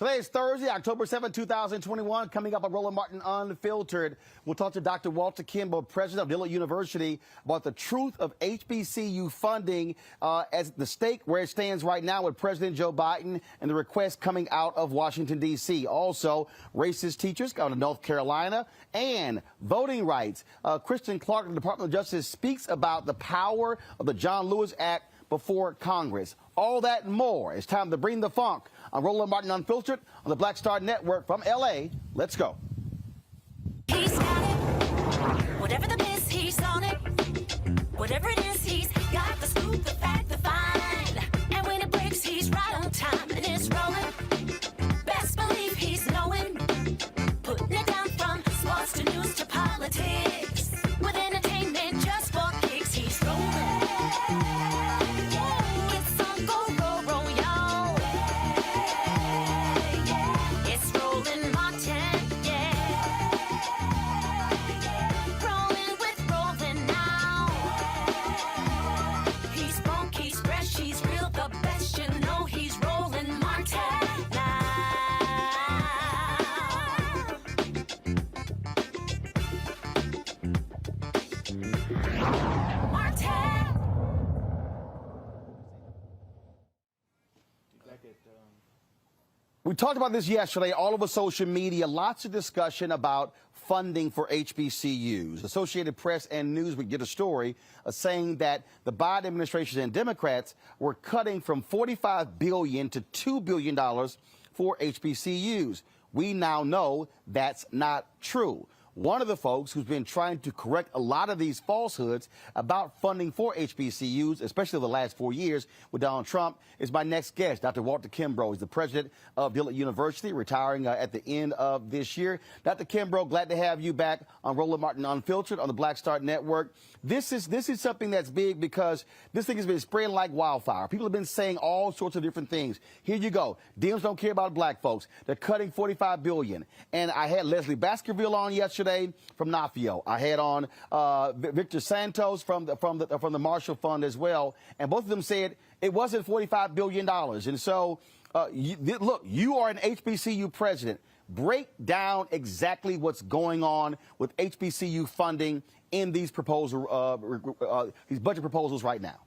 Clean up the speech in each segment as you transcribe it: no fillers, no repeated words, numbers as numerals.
Today is Thursday, October 7, 2021. Coming up on Roland Martin Unfiltered, we'll talk to Dr. Walter Kimball, president of Dillard University, about the truth of HBCU funding as the stake where it stands right now with President Joe Biden and the request coming out of Washington, D.C. Also, racist teachers out of North Carolina and voting rights. Kristen Clark of the Department of Justice speaks about the power of the John Lewis Act before Congress. All that and more. It's time to bring the funk on Roland Martin Unfiltered on the Black Star Network from L.A. Let's go. He's got it. Whatever the miss, he's on it. Whatever it is, he's got the scoop, the fact, the find. And when it breaks, he's right on time. And it's rolling. Best believe he's knowing. Putting it down from sports to news to politics. With entertainment just for kicks, he's rolling. We talked about this yesterday all over social media. Lots of discussion about funding for HBCUs. Associated Press and Newsweek did a story saying that the Biden administration and Democrats were cutting from $45 billion to $2 billion for HBCUs. We now know that's not true. one of the folks who's been trying to correct a lot of these falsehoods about funding for HBCUs, especially the last 4 years with Donald Trump, is my next guest, Dr. Walter Kimbrough. He's the president of Dillard University, retiring at the end of this year. Dr. Kimbrough, glad to have you back on Roland Martin Unfiltered on the Black Start Network. This is something that's big because this thing has been spreading like wildfire. People have been saying all sorts of different things. Here you go. Dems don't care about black folks. They're cutting $45 billion. And I had Leslie Baskerville on yesterday from NAACP. I had on Victor Santos from the Marshall Fund as well. And both of them said it wasn't $45 billion. And so, look, you are an HBCU president. Break down exactly what's going on with HBCU funding in these these budget proposals right now.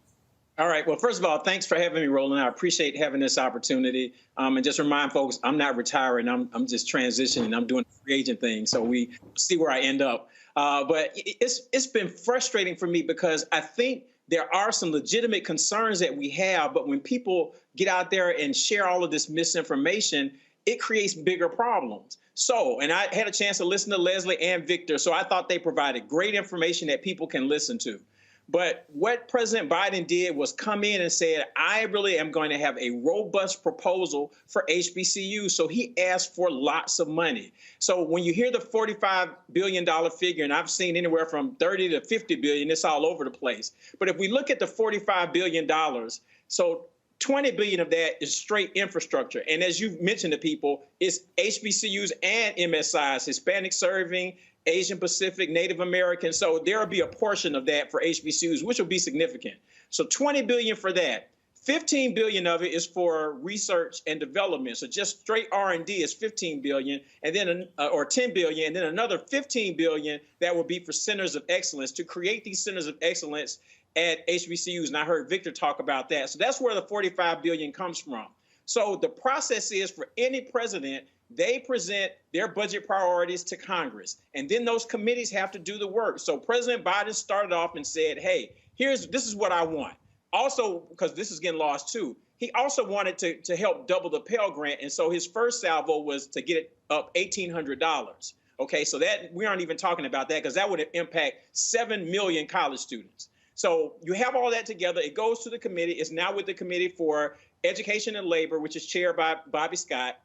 All right. Well, first of all, thanks for having me, Roland. I appreciate having this opportunity. And just remind folks, I'm not retiring. I'm just transitioning. I'm doing the free agent thing. So we see where I end up. But it's been frustrating for me because I think there are some legitimate concerns that we have. But when people get out there and share all of this misinformation, it creates bigger problems. So, and I had a chance to listen to Leslie and Victor, so I thought they provided great information that people can listen to. But what President Biden did was come in and said, I really am going to have a robust proposal for HBCU. So he asked for lots of money. So when you hear the $45 billion figure, and I've seen anywhere from 30 to 50 billion, it's all over the place. But if we look at the $45 billion, so 20 billion of that is straight infrastructure. And as you've mentioned to people, it's HBCUs and MSIs, Hispanic serving, Asian Pacific, Native American. So there will be a portion of that for HBCUs, which will be significant. So 20 billion for that. 15 billion of it is for research and development. So just straight R&D is 15 billion, and then or 10 billion, and then another 15 billion that will be for centers of excellence to create these centers of excellence at HBCUs. And I heard Victor talk about that. So that's where the 45 billion comes from. So the process is for any president, they present their budget priorities to Congress, and then those committees have to do the work. So President Biden started off and said, hey, this is what I want. Also, because this is getting lost too, he also wanted to help double the Pell Grant. And so his first salvo was to get it up $1,800. Okay, so that we aren't even talking about that because that would impact 7 million college students. So you have all that together. It goes to the committee. It's now with the Committee for Education and Labor, which is chaired by Bobby Scott.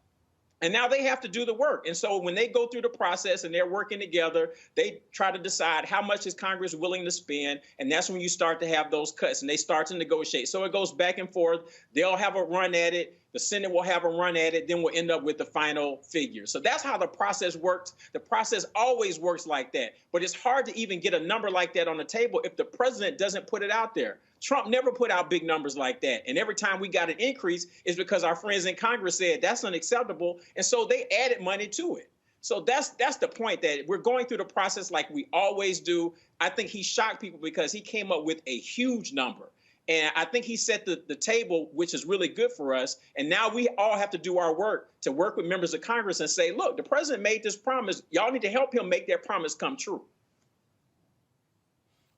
And now they have to do the work. And so when they go through the process and they're working together, they try to decide how much is Congress willing to spend. And that's when you start to have those cuts and they start to negotiate. So it goes back and forth. They'll have a run at it. The Senate will have a run at it. Then we'll end up with the final figure. So that's how the process works. The process always works like that. But it's hard to even get a number like that on the table if the president doesn't put it out there. Trump never put out big numbers like that. And every time we got an increase is because our friends in Congress said that's unacceptable. And so they added money to it. So that's the point, that we're going through the process like we always do. I think he shocked people because he came up with a huge number. And I think he set the table, which is really good for us. And now we all have to do our work to work with members of Congress and say, look, the president made this promise. Y'all need to help him make that promise come true.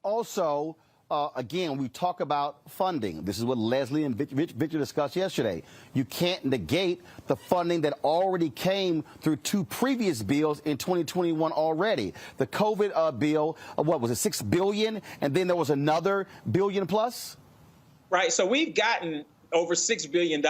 Also, again, we talk about funding. This is what Leslie and Victor discussed yesterday. You can't negate the funding that already came through two previous bills in 2021 already. The COVID bill, what was it, $6 billion? And then there was another billion plus? Right. So we've gotten over $6 billion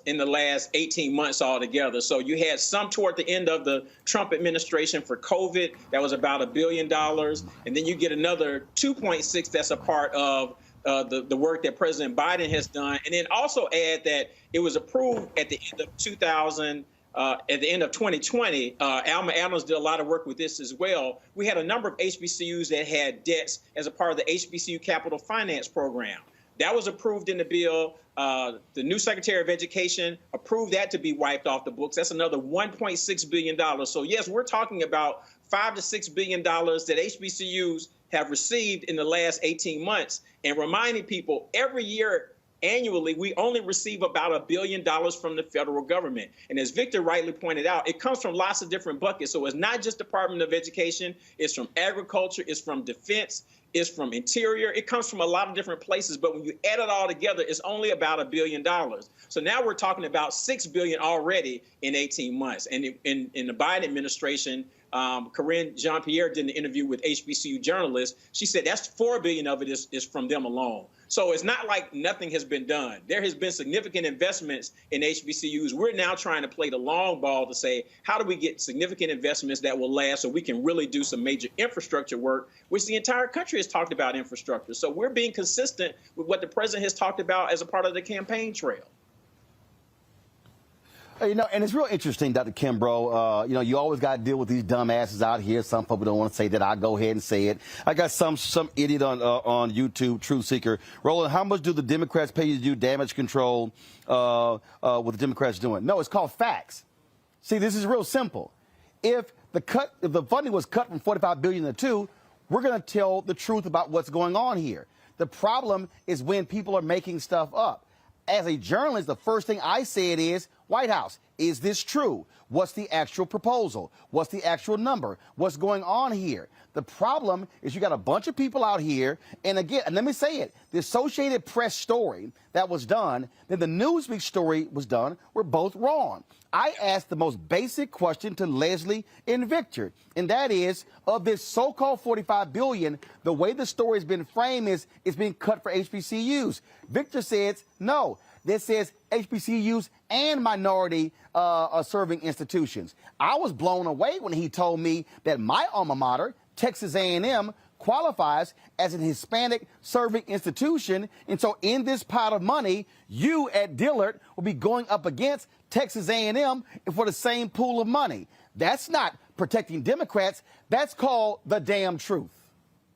in the last 18 months altogether. So you had some toward the end of the Trump administration for COVID. That was about $1 billion. And then you get another 2.6 that's a part of the work that President Biden has done. And then also add that it was approved at the end of 2020. Alma Adams did a lot of work with this as well. We had a number of HBCUs that had debts as a part of the HBCU Capital Finance Program. That was approved in the bill. The new Secretary of Education approved that to be wiped off the books. That's another $1.6 billion. So, yes, we're talking about $5 to $6 billion that HBCUs have received in the last 18 months. And reminding people, every year, annually, we only receive about $1 billion from the federal government. And as Victor rightly pointed out, it comes from lots of different buckets. So it's not just Department of Education. It's from agriculture. It's from defense. It's from interior. It comes from a lot of different places. But when you add it all together, it's only about $1 billion. So now we're talking about $6 billion already in 18 months. And in the Biden administration, Corinne Jean-Pierre did an interview with HBCU journalists. She said that's $4 billion of it is from them alone. So it's not like nothing has been done. There has been significant investments in HBCUs. We're now trying to play the long ball to say, how do we get significant investments that will last so we can really do some major infrastructure work, which the entire country has talked about infrastructure. So we're being consistent with what the president has talked about as a part of the campaign trail. You know, and it's real interesting, Dr. Kimbrough. You know, you always got to deal with these dumbasses out here. Some people don't want to say that. I'll go ahead and say it. I got some idiot on YouTube, Truth Seeker. Roland, how much do the Democrats pay you to do damage control? What the Democrats doing? No, it's called facts. See, this is real simple. If the funding was cut from $45 billion to $2 billion, we're going to tell the truth about what's going on here. The problem is when people are making stuff up. As a journalist, the first thing I said is, White House, is this true? What's the actual proposal? What's the actual number? What's going on here? The problem is you got a bunch of people out here, and again, and let me say it, the Associated Press story that was done, then the Newsweek story was done, were both wrong. I asked the most basic question to Leslie and Victor, and that is, of this so-called $45 billion, the way the story has been framed is it's being cut for HBCUs. Victor says no. This says HBCUs and minority serving institutions. I was blown away when he told me that my alma mater, Texas A&M, qualifies as an Hispanic serving institution. And so in this pot of money, you at Dillard will be going up against Texas A&M for the same pool of money. That's not protecting Democrats. That's called the damn truth.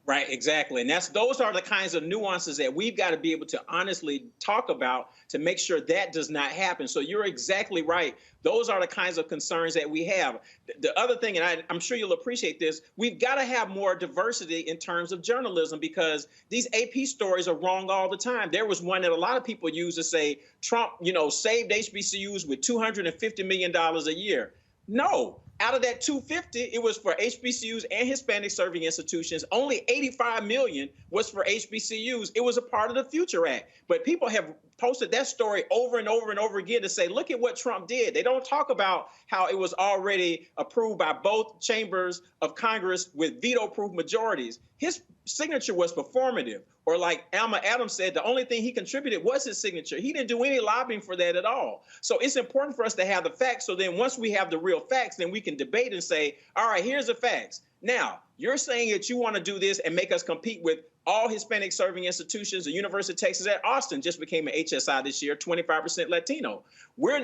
Right, exactly. And those are the kinds of nuances that we've got to be able to honestly talk about to make sure that does not happen. So you're exactly right. Those are the kinds of concerns that we have. The other thing, and I'm sure you'll appreciate this, we've got to have more diversity in terms of journalism because these AP stories are wrong all the time. There was one that a lot of people use to say Trump, saved HBCUs with $250 million a year. No. Out of that 250, it was for HBCUs and Hispanic serving institutions. Only 85 million was for HBCUs. It was a part of the Future Act. But people have posted that story over and over and over again to say, look at what Trump did. They don't talk about how it was already approved by both chambers of Congress with veto-proof majorities. His signature was performative. Or like Alma Adams said, the only thing he contributed was his signature. He didn't do any lobbying for that at all. So it's important for us to have the facts. So then once we have the real facts, then we can debate and say, all right, here's the facts. Now, you're saying that you want to do this and make us compete with all Hispanic serving institutions. The University of Texas at Austin just became an HSI this year, 25% Latino.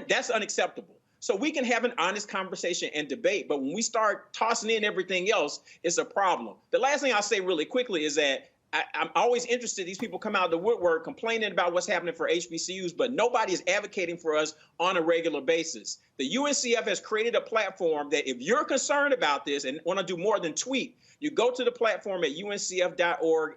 That's unacceptable. So we can have an honest conversation and debate. But when we start tossing in everything else, it's a problem. The last thing I'll say really quickly is that I'm always interested. These people come out of the woodwork complaining about what's happening for HBCUs, but nobody is advocating for us on a regular basis. The UNCF has created a platform that if you're concerned about this and want to do more than tweet, you go to the platform at uncf.org,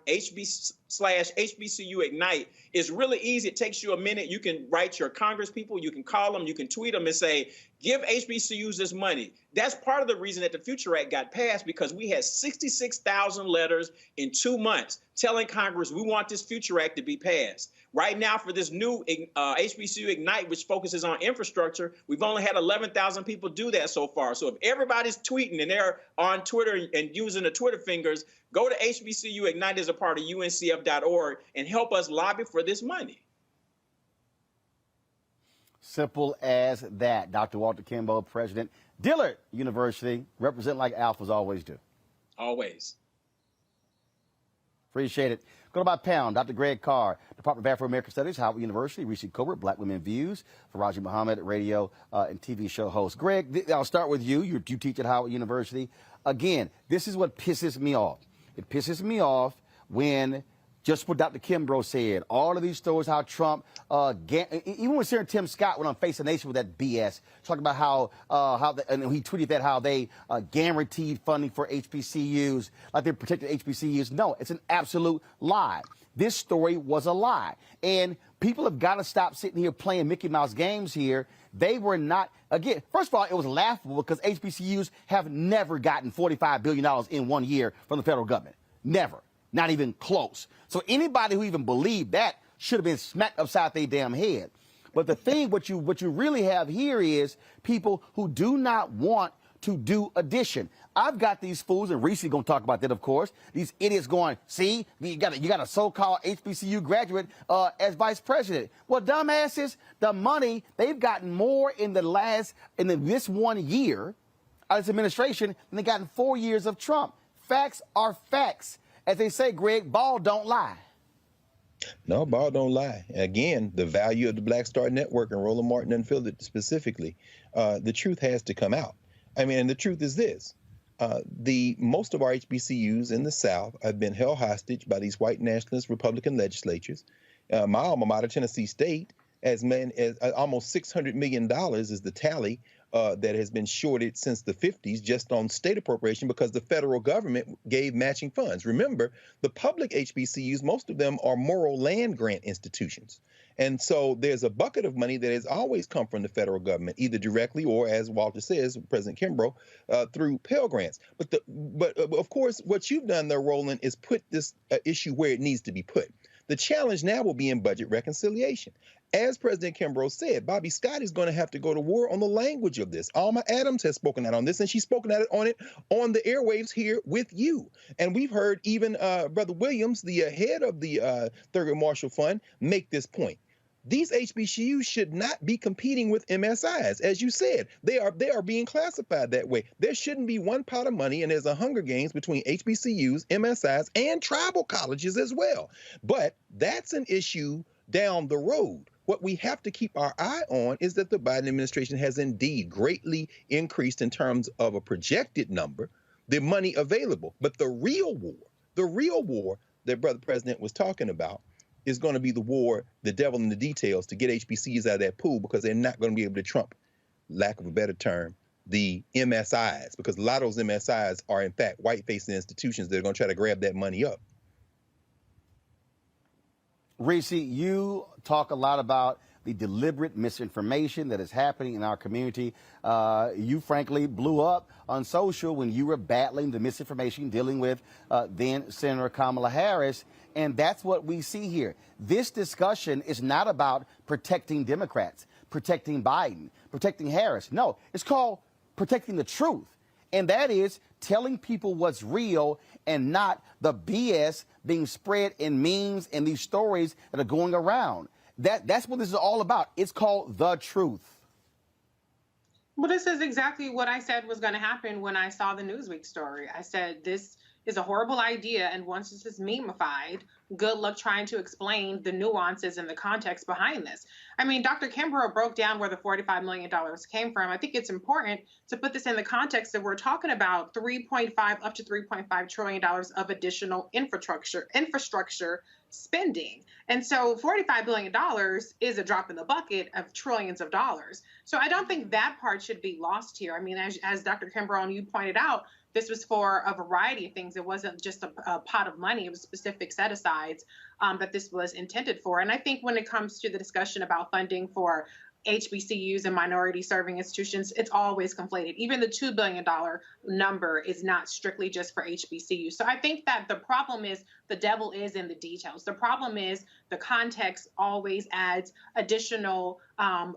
/HBCU Ignite. It's really easy. It takes you a minute. You can write your Congress people. You can call them. You can tweet them and say, give HBCUs this money. That's part of the reason that the Future Act got passed, because we had 66,000 letters in 2 months telling Congress we want this Future Act to be passed. Right now, for this new HBCU Ignite, which focuses on infrastructure, we've only had 11,000 people do that so far. So if everybody's tweeting and they're on Twitter and using the Twitter fingers, go to HBCU Ignite as a part of uncf.org and help us lobby for this money. Simple as that. Dr. Walter Kimbrough, President, Dillard University, represent like alphas always do. Always. Appreciate it. Go to my pound. Dr. Greg Carr, Department of Afro-American Studies, Howard University, Rishi Colbert, Black Women Views, Faraji Muhammad, radio and TV show host. Greg, I'll start with you. You teach at Howard University. Again, this is what pisses me off. It pisses me off when, just what Dr. Kimbrough said, all of these stories, how Trump, even when Senator Tim Scott went on Face the Nation with that BS, talking about and he tweeted that how they guaranteed funding for HBCUs, like they protected HBCUs. No, it's an absolute lie. This story was a lie. And people have got to stop sitting here playing Mickey Mouse games here. They were not, again, first of all, it was laughable because HBCUs have never gotten $45 billion in 1 year from the federal government. Never. Not even close. So anybody who even believed that should have been smacked upside their damn head. But the thing, what you really have here is people who do not want to do addition. I've got these fools, and Reese's going to talk about that, of course. These idiots going, see, you got a so-called HBCU graduate as vice president. Well, dumbasses, the money, they've gotten more in this 1 year of this administration than they got in 4 years of Trump. Facts are facts. As they say, Greg, ball don't lie. No, ball don't lie. Again, the value of the Black Star Network and Roland Martin Unfiltered specifically, the truth has to come out. I mean, and the truth is this. Most of our HBCUs in the South have been held hostage by these white nationalist Republican legislatures. My alma mater, Tennessee State, as almost $600 million is the tally that has been shorted since the 50s just on state appropriation because the federal government gave matching funds. Remember, the public HBCUs, most of them are moral land grant institutions. And so there's a bucket of money that has always come from the federal government, either directly or, as Walter says, President Kimbrough, through Pell Grants. But of course, what you've done there, Roland, is put this issue where it needs to be put. The challenge now will be in budget reconciliation. As President Kimbrough said, Bobby Scott is going to have to go to war on the language of this. Alma Adams has spoken out on this, and she's spoken out on it on the airwaves here with you. And we've heard even Brother Williams, the head of the Thurgood Marshall Fund, make this point. These HBCUs should not be competing with MSIs. As you said, they are being classified that way. There shouldn't be one pot of money, and there's a hunger games between HBCUs, MSIs, and tribal colleges as well. But that's an issue down the road. What we have to keep our eye on is that the Biden administration has indeed greatly increased in terms of a projected number, the money available. But the real war that Brother President was talking about is going to be the war, the devil in the details, to get HBCUs out of that pool because they're not going to be able to trump, lack of a better term, the MSIs, because a lot of those MSIs are, in fact, white-facing institutions that are going to try to grab that money up. Reese, you talk a lot about the deliberate misinformation that is happening in our community. You frankly blew up on social when you were battling the misinformation dealing with then Senator Kamala Harris. And that's what we see here. This discussion is not about protecting Democrats, protecting Biden, protecting Harris. No, it's called protecting the truth. And that is telling people what's real and not the BS being spread in memes and these stories that are going around. That's what this is all about. It's called the truth. Well, this is exactly what I said was going to happen when I saw the Newsweek story. I said, this is a horrible idea, and once this is memeified, good luck trying to explain the nuances and the context behind this. I mean, Dr. Kimbrough broke down where the $45 million came from. I think it's important to put this in the context that we're talking about $3.5 up to $3.5 trillion of additional infrastructure spending. And so $45 billion is a drop in the bucket of trillions of dollars. So I don't think that part should be lost here. I mean, as Dr. Kimbrough and you pointed out, this was for a variety of things. It wasn't just a pot of money. It was specific set-asides that this was intended for. And I think when it comes to the discussion about funding for HBCUs and minority-serving institutions, it's always conflated. Even the $2 billion number is not strictly just for HBCUs. So I think that the problem is the devil is in the details. The problem is the context always adds additional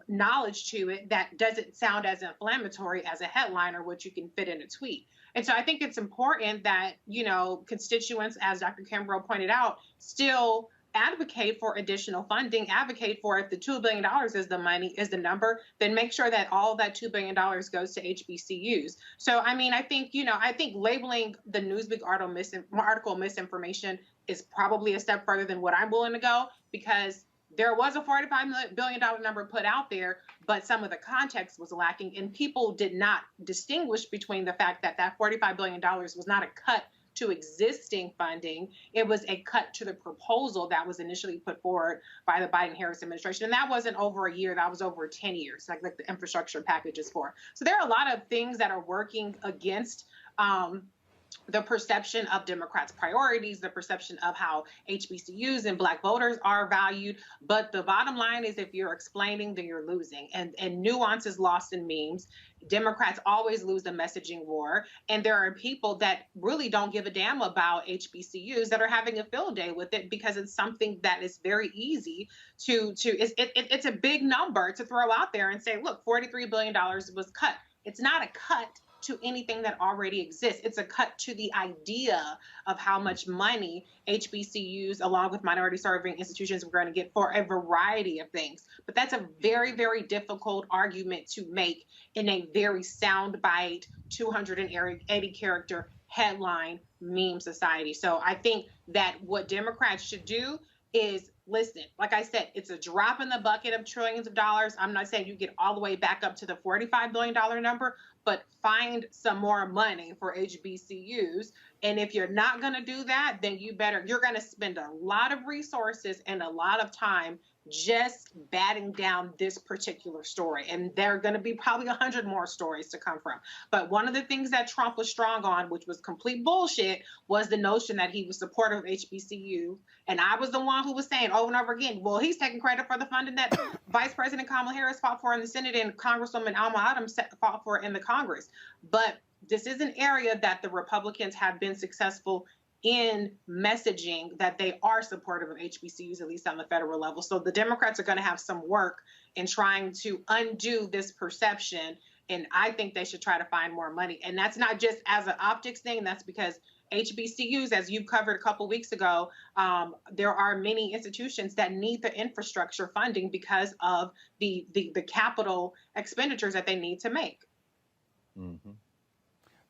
knowledge to it that doesn't sound as inflammatory as a headline or what you can fit in a tweet. And so I think it's important that, you know, constituents, as Dr. Kimbrough pointed out, still advocate for additional funding, advocate for if the $2 billion is the number, then make sure that all of that $2 billion goes to HBCUs. So, I mean, I think labeling the Newsweek article misinformation is probably a step further than what I'm willing to go, because there was a $45 billion number put out there, but some of the context was lacking, and people did not distinguish between the fact that that $45 billion was not a cut to existing funding. It was a cut to the proposal that was initially put forward by the Biden-Harris administration. And that wasn't over a year, that was over 10 years, like the infrastructure package is for. So there are a lot of things that are working against the perception of Democrats' priorities, the perception of how HBCUs and Black voters are valued. But the bottom line is, if you're explaining, then you're losing. And nuance is lost in memes. Democrats always lose the messaging war. And there are people that really don't give a damn about HBCUs that are having a field day with it, because it's something that is very easy it's a big number to throw out there and say, look, $43 billion was cut. It's not a cut to anything that already exists. It's a cut to the idea of how much money HBCUs, along with minority serving institutions, we're going to get for a variety of things. But that's a very, very difficult argument to make in a very soundbite, 280 character headline meme society. So I think that what Democrats should do is listen. Like I said, it's a drop in the bucket of trillions of dollars. I'm not saying you get all the way back up to the $45 billion number, but find some more money for HBCUs. And if you're not going to do that, then you're going to spend a lot of resources and a lot of time just batting down this particular story. And there are going to be probably 100 more stories to come from. But one of the things that Trump was strong on, which was complete bullshit, was the notion that he was supportive of HBCU. And I was the one who was saying over and over again, well, he's taking credit for the funding that Vice President Kamala Harris fought for in the Senate and Congresswoman Alma Adams fought for in the Congress. But this is an area that the Republicans have been successful in messaging that they are supportive of HBCUs, at least on the federal level. So the Democrats are going to have some work in trying to undo this perception. And I think they should try to find more money. And that's not just as an optics thing. That's because HBCUs, as you covered a couple weeks ago, there are many institutions that need the infrastructure funding because of the capital expenditures that they need to make. Mm-hmm.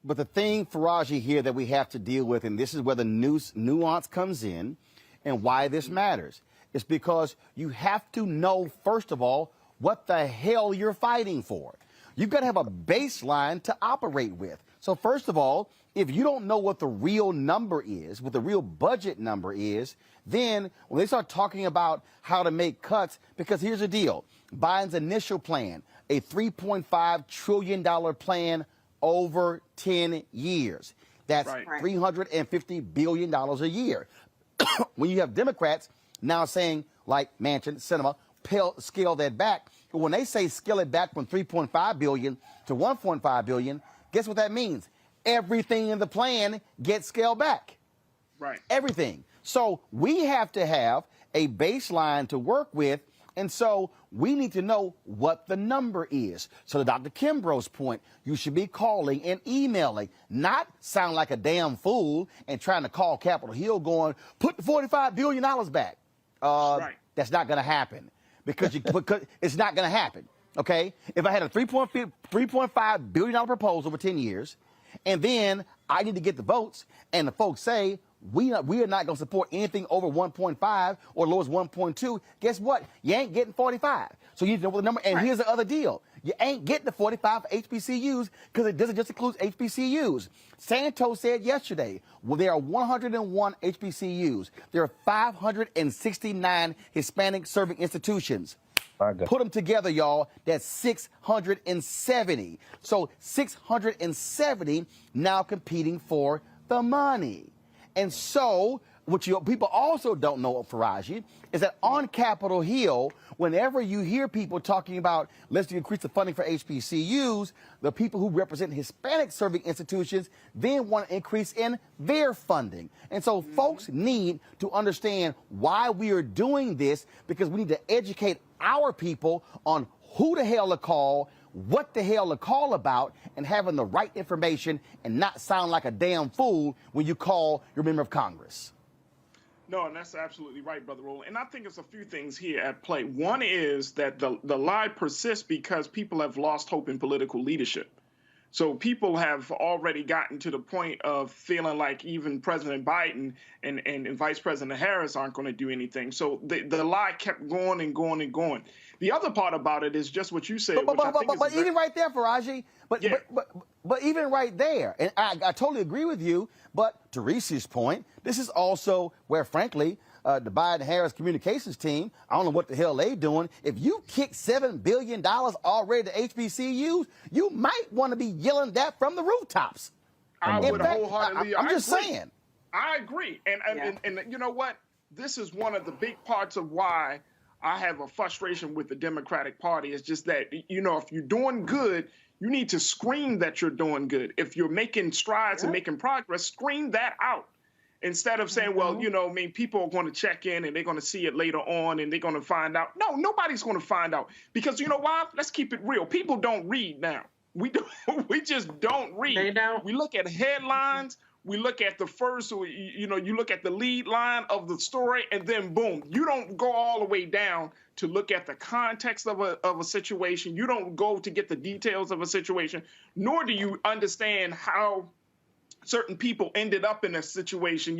But the thing, Faraji, here that we have to deal with, and this is where the nuance comes in and why this matters, is because you have to know, first of all, what the hell you're fighting for. You've got to have a baseline to operate with. So first of all, if you don't know what the real number is, what the real budget number is, then when they start talking about how to make cuts, because here's the deal, Biden's initial plan, a $3.5 trillion plan over 10 years. That's right. $350 billion a year. When you have Democrats now saying, like Manchin, Sinema, scale that back, but when they say scale it back from 3.5 billion to 1.5 billion, guess what that means? Everything in the plan gets scaled back. Right. Everything. So we have to have a baseline to work with. And so we need to know what the number is. So to Dr. Kimbrough's point, you should be calling and emailing, not sound like a damn fool and trying to call Capitol Hill going, put the $45 billion back. Right. That's not going to happen because it's not going to happen. Okay. If I had a $3.5 billion proposal for 10 years and then I need to get the votes and the folks say, we are not going to support anything over 1.5 or low as 1.2. Guess what? You ain't getting 45. So you need to know what the number. And here's the other deal. You ain't getting the 45 for HBCUs because it doesn't just include HBCUs. Santos said yesterday, well, there are 101 HBCUs. There are 569 Hispanic serving institutions. Put them together, y'all. That's 670. So 670 now competing for the money. And so, what people also don't know, Faraji, is that on Capitol Hill, whenever you hear people talking about let's increase the funding for HBCUs, the people who represent Hispanic serving institutions then want to increase in their funding. And so folks need to understand why we are doing this, because we need to educate our people on who the hell to call, what the hell to call about, and having the right information and not sound like a damn fool when you call your member of Congress. No, and that's absolutely right, Brother Roland. And I think it's a few things here at play. One is that the lie persists because people have lost hope in political leadership. So people have already gotten to the point of feeling like even President Biden and Vice President Harris aren't going to do anything. So the lie kept going and going and going. The other part about it is just what you said. But even right there, Faraji, but even right there, and I totally agree with you, but to Reese's point, this is also where, frankly, the Biden-Harris communications team, I don't know what the hell they doing. If you kick $7 billion already to HBCUs, you might want to be yelling that from the rooftops. I would wholeheartedly. I'm just saying. I agree. And you know what? This is one of the big parts of why I have a frustration with the Democratic Party. It's just that, you know, if you're doing good, you need to scream that you're doing good. If you're making strides and making progress, scream that out. Instead of saying, well, you know, I mean, people are going to check in and they're going to see it later on and they're going to find out. No, nobody's going to find out because you know why? Let's keep it real. People don't read now. We don't, we just don't read. They don't. We look at headlines. We look at the first, you look at the lead line of the story, and then boom, you don't go all the way down to look at the context of a situation. You don't go to get the details of a situation, nor do you understand how certain people ended up in a situation,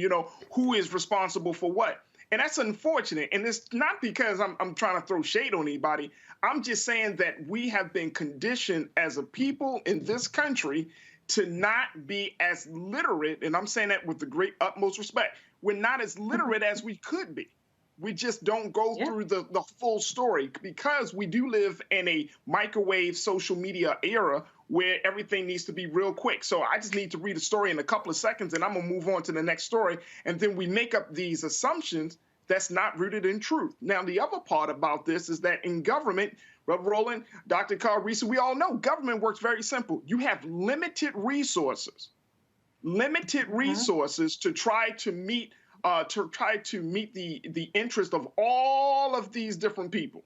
who is responsible for what. And that's unfortunate. And it's not because I'm trying to throw shade on anybody. I'm just saying that we have been conditioned as a people in this country to not be as literate, and I'm saying that with the great utmost respect. We're not as literate as we could be. We just don't go through the full story because we do live in a microwave social media era where everything needs to be real quick. So I just need to read a story in a couple of seconds and I'm gonna move on to the next story. And then we make up these assumptions that's not rooted in truth. Now, the other part about this is that in government, Brother Roland, Dr. Carl Reese, we all know government works very simple. You have limited resources to try to meet the interest of all of these different people.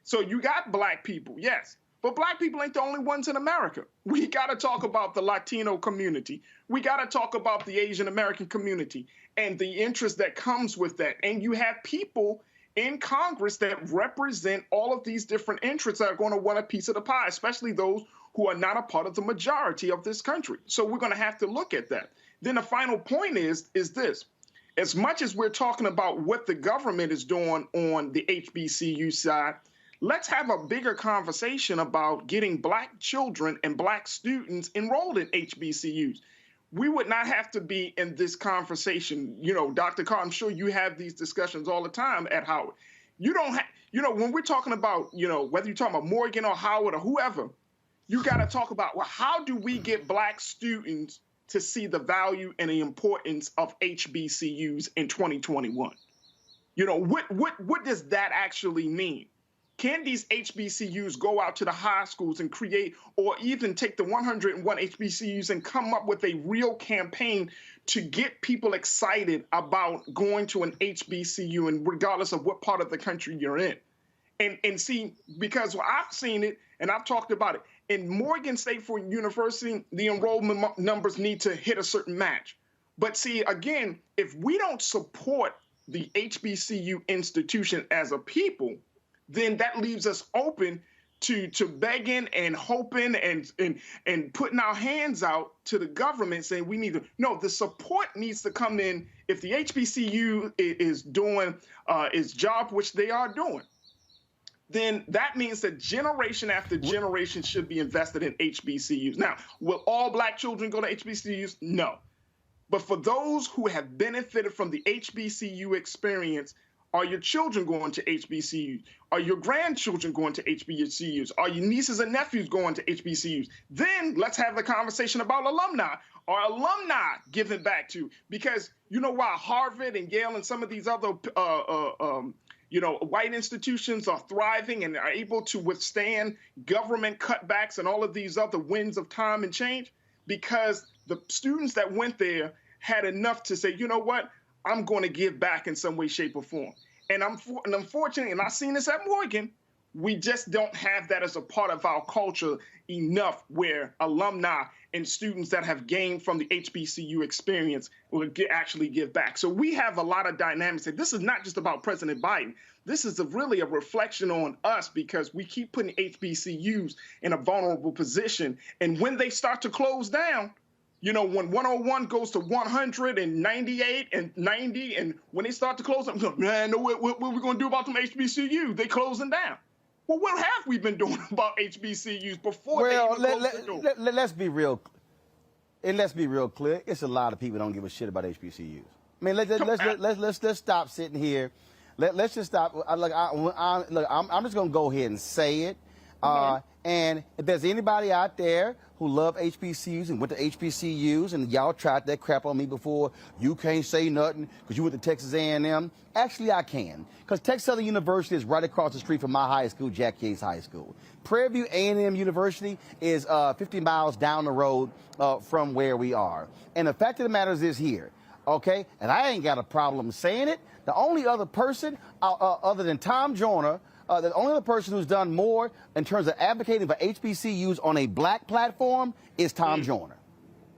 So you got black people, yes, but black people ain't the only ones in America. We got to talk about the Latino community. We got to talk about the Asian American community and the interest that comes with that. And you have people in Congress that represent all of these different interests that are going to want a piece of the pie, especially those who are not a part of the majority of this country. So we're going to have to look at that. Then the final point is this. As much as we're talking about what the government is doing on the HBCU side, let's have a bigger conversation about getting black children and black students enrolled in HBCUs. We would not have to be in this conversation. Dr. Carr, I'm sure you have these discussions all the time at Howard. You don't have, when we're talking about, whether you're talking about Morgan or Howard or whoever, you got to talk about, well, how do we get black students to see the value and the importance of HBCUs in 2021? What does that actually mean? Can these HBCUs go out to the high schools and create, or even take the 101 HBCUs and come up with a real campaign to get people excited about going to an HBCU, and regardless of what part of the country you're in? And see, because I've seen it and I've talked about it, in Morgan State University, the enrollment numbers need to hit a certain match. But see, again, if we don't support the HBCU institution as a people, then that leaves us open to begging and hoping and putting our hands out to the government saying we need to. No, the support needs to come in if the HBCU is doing its job, which they are doing. Then that means that generation after generation should be invested in HBCUs. Now, will all black children go to HBCUs? No. But for those who have benefited from the HBCU experience, are your children going to HBCUs? Are your grandchildren going to HBCUs? Are your nieces and nephews going to HBCUs? Then let's have the conversation about alumni. Are alumni giving back to? Because while Harvard and Yale and some of these other white institutions are thriving and are able to withstand government cutbacks and all of these other winds of time and change, because the students that went there had enough to say, you know what, I'm going to give back in some way, shape, or form. And unfortunately, and I've seen this at Morgan, we just don't have that as a part of our culture enough, where alumni and students that have gained from the HBCU experience will actually give back. So we have a lot of dynamics. This is not just about President Biden. This is really a reflection on us, because we keep putting HBCUs in a vulnerable position. And when they start to close down, when 101 goes to 100 and 98 and 90, and when they start to close them, man, what are we going to do about them HBCUs? They closing down. Well, what have we been doing about HBCUs before they even closed the door? Let's be real. And let's be real clear. It's a lot of people that don't give a shit about HBCUs. I mean, let's stop sitting here. Let's just stop. I'm just going to go ahead and say it. And if there's anybody out there who love HBCUs and went to HBCUs and y'all tried that crap on me before, you can't say nothing because you went to Texas A&M. Actually, I can, because Texas Southern University is right across the street from my high school, Jack Yates High School. Prairie View A&M University is 50 miles down the road from where we are. And the fact of the matter is here, okay? And I ain't got a problem saying it. The only other person other than Tom Joyner the only other person who's done more in terms of advocating for HBCUs on a black platform is Tom Joyner.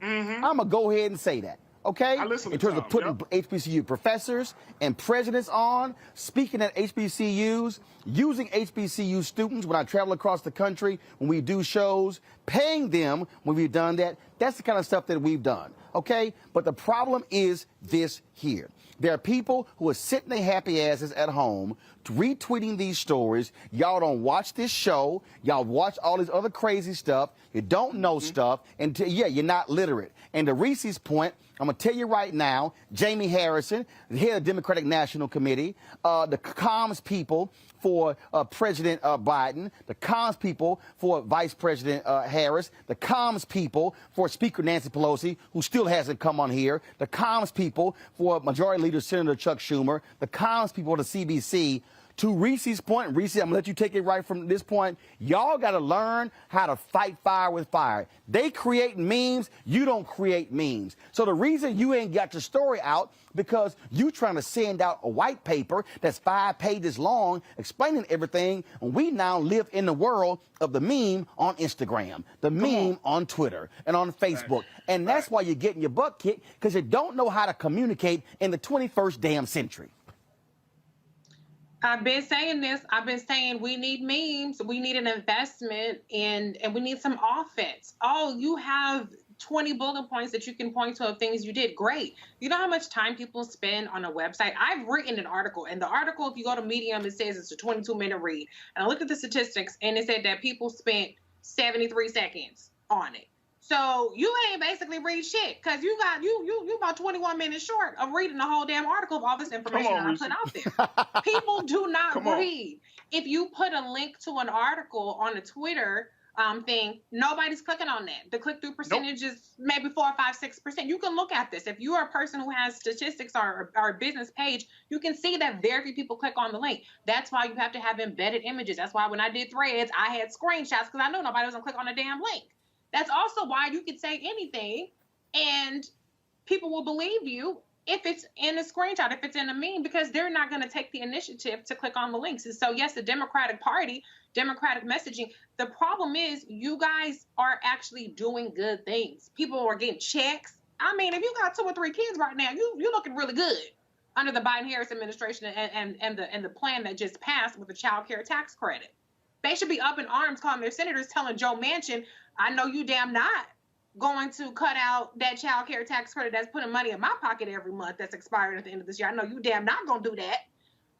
I'm going to go ahead and say that. Okay? In terms of putting HBCU professors and presidents on, speaking at HBCUs, using HBCU students when I travel across the country, when we do shows, paying them when we've done that. That's the kind of stuff that we've done. Okay? But the problem is this here. There are people who are sitting their happy asses at home retweeting these stories. Y'all don't watch this show. Y'all watch all this other crazy stuff. You don't know stuff. And you're not literate. And to Reese's point, I'm going to tell you right now, Jamie Harrison, the head of the Democratic National Committee, the comms people for President Biden, the comms people for Vice President Harris, the comms people for Speaker Nancy Pelosi, who still hasn't come on here, the comms people for Majority Leader Senator Chuck Schumer, the comms people for the CBC. To Reese's point, Reese, I'm going to let you take it right from this point. Y'all got to learn how to fight fire with fire. They create memes. You don't create memes. So the reason you ain't got your story out because you trying to send out a white paper that's 5 pages long explaining everything, and we now live in the world of the meme on Instagram, the meme on Twitter and on Facebook. And that's why you're getting your butt kicked, because you don't know how to communicate in the 21st damn century. I've been saying this. I've been saying we need memes. We need an investment and we need some offense. Oh, you have 20 bullet points that you can point to of things you did. Great. You know how much time people spend on a website? I've written an article, and the article, if you go to Medium, it says it's a 22-minute read. And I looked at the statistics, and it said that people spent 73 seconds on it. So you ain't basically read shit, because you about 21 minutes short of reading the whole damn article of all this information that I put out there. People do not read. If you put a link to an article on a Twitter thing, nobody's clicking on that. The click-through percentage is maybe 4, 5, 6%. You can look at this. If you are a person who has statistics or a business page, you can see that very few people click on the link. That's why you have to have embedded images. That's why when I did Threads, I had screenshots, because I knew nobody was going to click on a damn link. That's also why you could say anything and people will believe you if it's in a screenshot, if it's in a meme, because they're not going to take the initiative to click on the links. And so, yes, the Democratic Party, Democratic messaging, the problem is you guys are actually doing good things. People are getting checks. I mean, if you got 2 or 3 kids right now, you're looking really good under the Biden-Harris administration and the plan that just passed with the child care tax credit. They should be up in arms calling their senators, telling Joe Manchin, I know you damn not going to cut out that child care tax credit that's putting money in my pocket every month that's expiring at the end of this year. I know you damn not going to do that.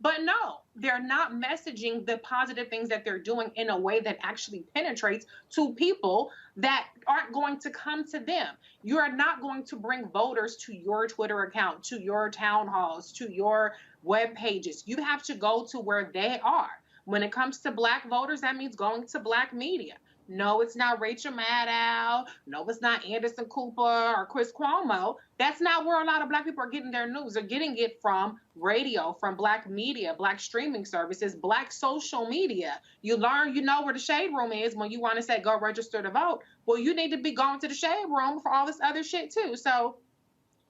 But no, they're not messaging the positive things that they're doing in a way that actually penetrates to people that aren't going to come to them. You are not going to bring voters to your Twitter account, to your town halls, to your web pages. You have to go to where they are. When it comes to black voters, that means going to black media. No, it's not Rachel Maddow. No, it's not Anderson Cooper or Chris Cuomo. That's not where a lot of black people are getting their news. They're getting it from radio, from black media, black streaming services, black social media. You learn, you know where the shade room is when you want to say, go register to vote. Well, you need to be going to the shade room for all this other shit too. So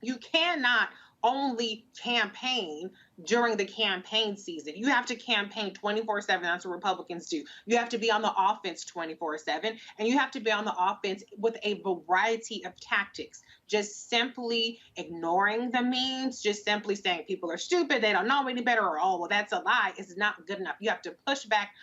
you cannot only campaign during the campaign season. You have to campaign 24/7. That's what Republicans do. You have to be on the offense 24/7, and you have to be on the offense with a variety of tactics. Just simply ignoring the memes, just simply saying people are stupid, they don't know any better, or, oh, well, that's a lie, is not good enough. You have to push back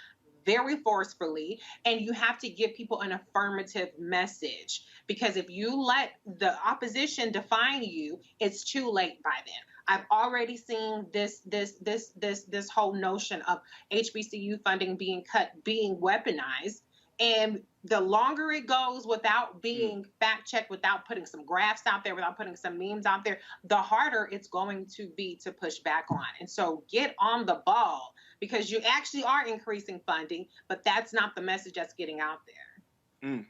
very forcefully, and you have to give people an affirmative message. Because if you let the opposition define you, it's too late by then. I've already seen this whole notion of HBCU funding being cut, being weaponized. And the longer it goes without being fact-checked, without putting some graphs out there, without putting some memes out there, the harder it's going to be to push back on. And so get on the ball, because you actually are increasing funding, but that's not the message that's getting out there.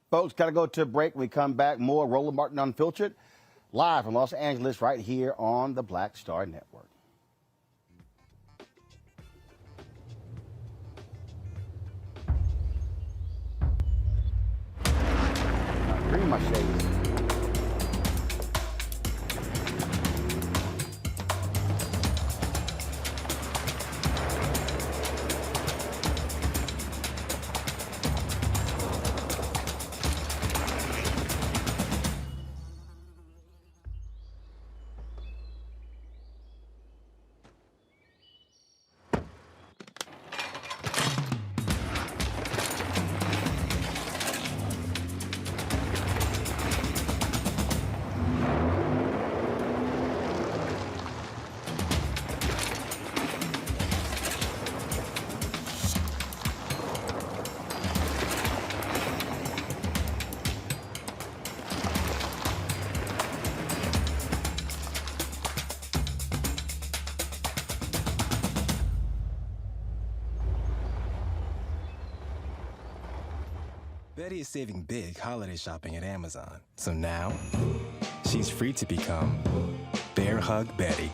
Folks, got to go to a break. When we come back, more Roland Martin Unfiltered, live from Los Angeles, right here on the Black Star Network. Bring my shades. Betty is saving big holiday shopping at Amazon. So now, she's free to become Bear Hug Betty.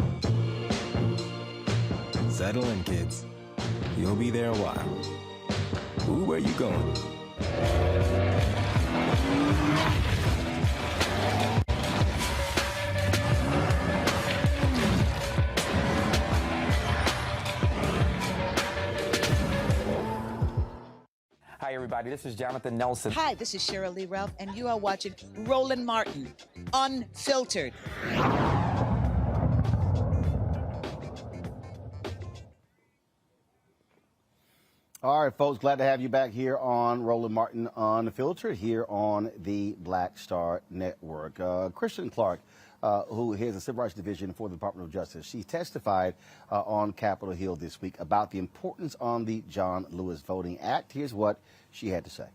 Settle in, kids. You'll be there a while. Ooh, where you going? Hi, everybody. This is Jonathan Nelson. Hi, this is Cheryl Lee Ralph, and you are watching Roland Martin, Unfiltered. All right, folks, glad to have you back here on Roland Martin Unfiltered here on the Black Star Network. Kristen Clark, who heads the Civil Rights Division for the Department of Justice, she testified on Capitol Hill this week about the importance on the John Lewis Voting Act. Here's what she had to say.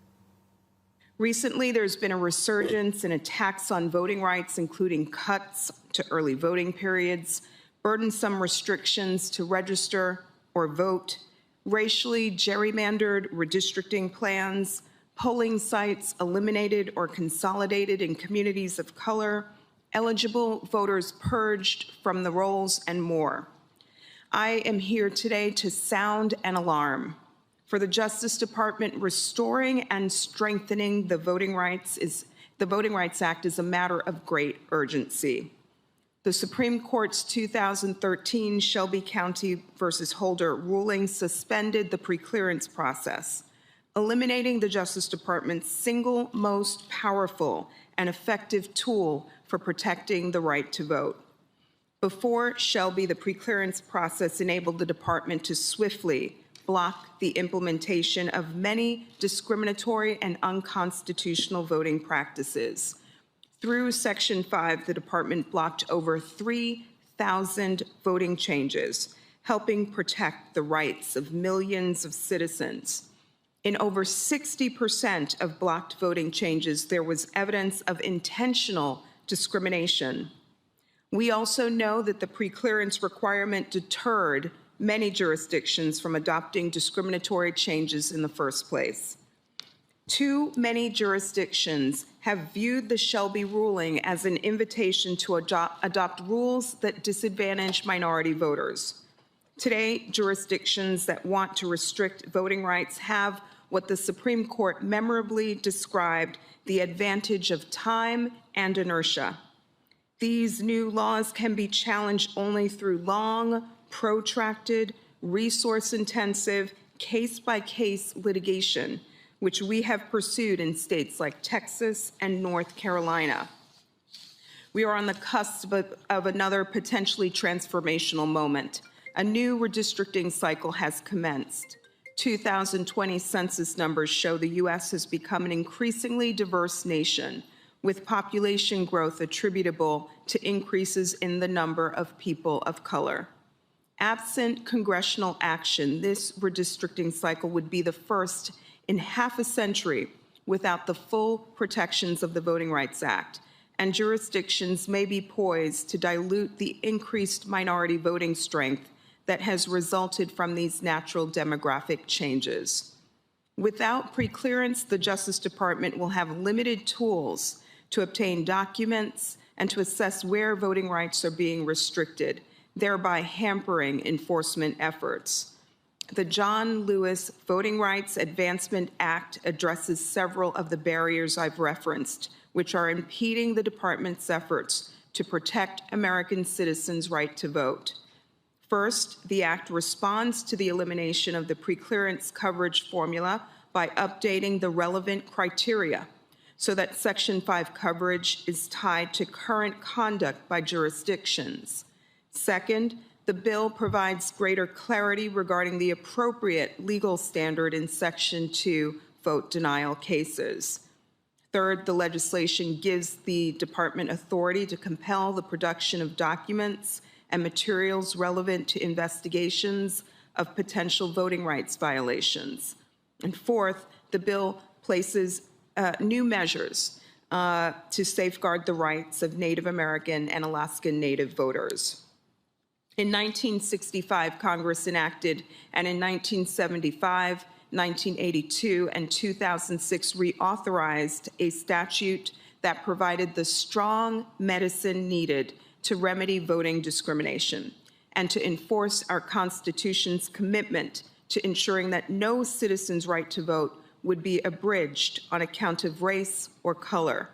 Recently, there's been a resurgence in attacks on voting rights, including cuts to early voting periods, burdensome restrictions to register or vote, racially gerrymandered redistricting plans, polling sites eliminated or consolidated in communities of color, eligible voters purged from the rolls, and more. I am here today to sound an alarm. For the Justice Department, restoring and strengthening the Voting Rights Act is a matter of great urgency. The Supreme Court's 2013 Shelby County versus Holder ruling suspended the preclearance process, eliminating the Justice Department's single most powerful and effective tool for protecting the right to vote. Before Shelby, the preclearance process enabled the department to swiftly block the implementation of many discriminatory and unconstitutional voting practices. Through Section 5, the department blocked over 3,000 voting changes, helping protect the rights of millions of citizens. In over 60% of blocked voting changes, there was evidence of intentional discrimination. We also know that the preclearance requirement deterred many jurisdictions from adopting discriminatory changes in the first place. Too many jurisdictions have viewed the Shelby ruling as an invitation to adopt rules that disadvantage minority voters. Today, jurisdictions that want to restrict voting rights have what the Supreme Court memorably described the advantage of time and inertia. These new laws can be challenged only through long, protracted, resource-intensive, case-by-case litigation, which we have pursued in states like Texas and North Carolina. We are on the cusp of another potentially transformational moment. A new redistricting cycle has commenced. 2020 census numbers show the U.S. has become an increasingly diverse nation, with population growth attributable to increases in the number of people of color. Absent congressional action, this redistricting cycle would be the first in half a century without the full protections of the Voting Rights Act, and jurisdictions may be poised to dilute the increased minority voting strength that has resulted from these natural demographic changes. Without preclearance, the Justice Department will have limited tools to obtain documents and to assess where voting rights are being restricted, thereby hampering enforcement efforts. The John Lewis Voting Rights Advancement Act addresses several of the barriers I've referenced, which are impeding the department's efforts to protect American citizens' right to vote. First, the act responds to the elimination of the preclearance coverage formula by updating the relevant criteria so that Section 5 coverage is tied to current conduct by jurisdictions. Second, the bill provides greater clarity regarding the appropriate legal standard in Section 2 vote denial cases. Third, the legislation gives the department authority to compel the production of documents and materials relevant to investigations of potential voting rights violations. And fourth, the bill places new measures to safeguard the rights of Native American and Alaskan Native voters. In 1965, Congress enacted, and in 1975, 1982 and 2006 reauthorized a statute that provided the strong medicine needed to remedy voting discrimination and to enforce our Constitution's commitment to ensuring that no citizen's right to vote would be abridged on account of race or color.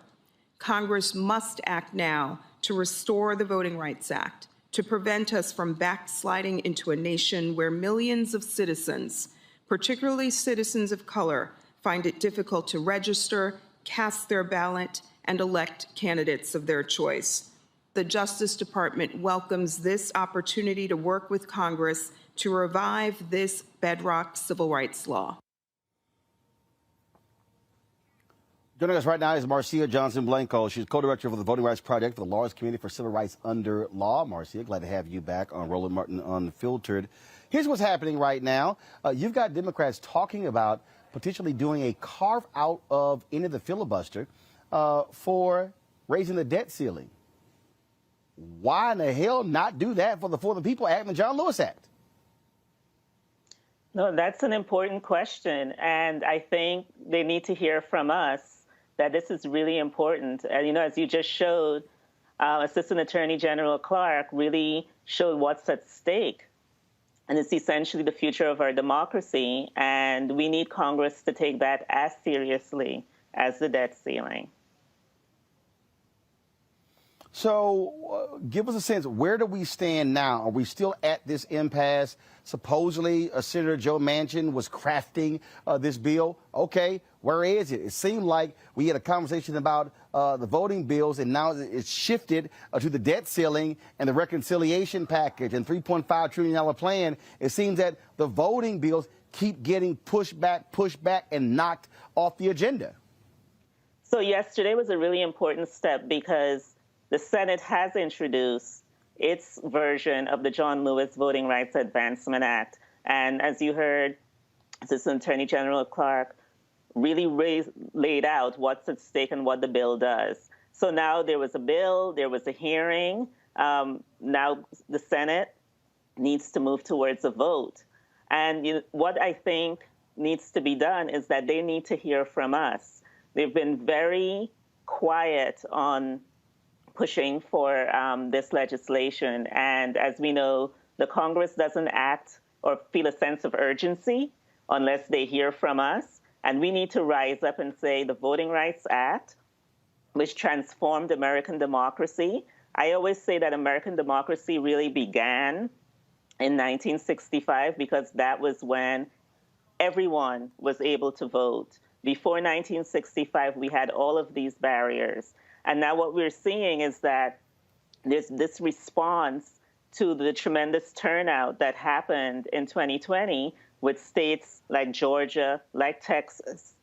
Congress must act now to restore the Voting Rights Act, to prevent us from backsliding into a nation where millions of citizens, particularly citizens of color, find it difficult to register, cast their ballot, and elect candidates of their choice. The Justice Department welcomes this opportunity to work with Congress to revive this bedrock civil rights law. Joining us right now is Marcia Johnson-Blanco. She's co-director for the Voting Rights Project for the Lawyers Community for Civil Rights Under Law. Marcia, glad to have you back on Roland Martin Unfiltered. Here's what's happening right now. You've got Democrats talking about potentially doing a carve-out of any of the filibuster for raising the debt ceiling. Why in the hell not do that for the People Act and the John Lewis Act? No, that's an important question, and I think they need to hear from us that this is really important. And, you know, as you just showed, Assistant Attorney General Clark really showed what's at stake. And it's essentially the future of our democracy, and we need Congress to take that as seriously as the debt ceiling. So give us a sense, where do we stand now? Are we still at this impasse? Supposedly, Senator Joe Manchin was crafting this bill. Okay, where is it? It seemed like we had a conversation about the voting bills, and now it's shifted to the debt ceiling and the reconciliation package and $3.5 trillion plan. It seems that the voting bills keep getting pushed back, and knocked off the agenda. So yesterday was a really important step because the Senate has introduced its version of the John Lewis Voting Rights Advancement Act. And as you heard, Assistant Attorney General Clark really laid out what's at stake and what the bill does. So now there was a bill, there was a hearing. Now the Senate needs to move towards a vote. And what I think needs to be done is that they need to hear from us. They've been very quiet on pushing for this legislation. And as we know, the Congress doesn't act or feel a sense of urgency unless they hear from us. And we need to rise up and say the Voting Rights Act, which transformed American democracy. I always say that American democracy really began in 1965 because that was when everyone was able to vote. Before 1965, we had all of these barriers. And now what we're seeing is that there's this response to the tremendous turnout that happened in 2020 with states like Georgia, like Texas,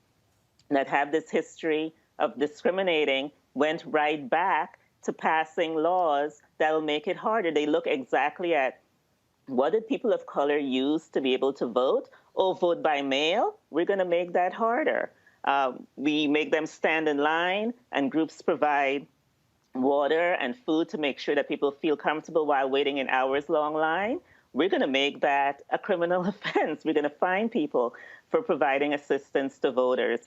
that have this history of discriminating, went right back to passing laws that will make it harder. They look exactly at what did people of color use to be able to vote? Oh, vote by mail? We're going to make that harder. We make them stand in line, and groups provide water and food to make sure that people feel comfortable while waiting in hours-long line. We're going to make that a criminal offense. We're going to fine people for providing assistance to voters.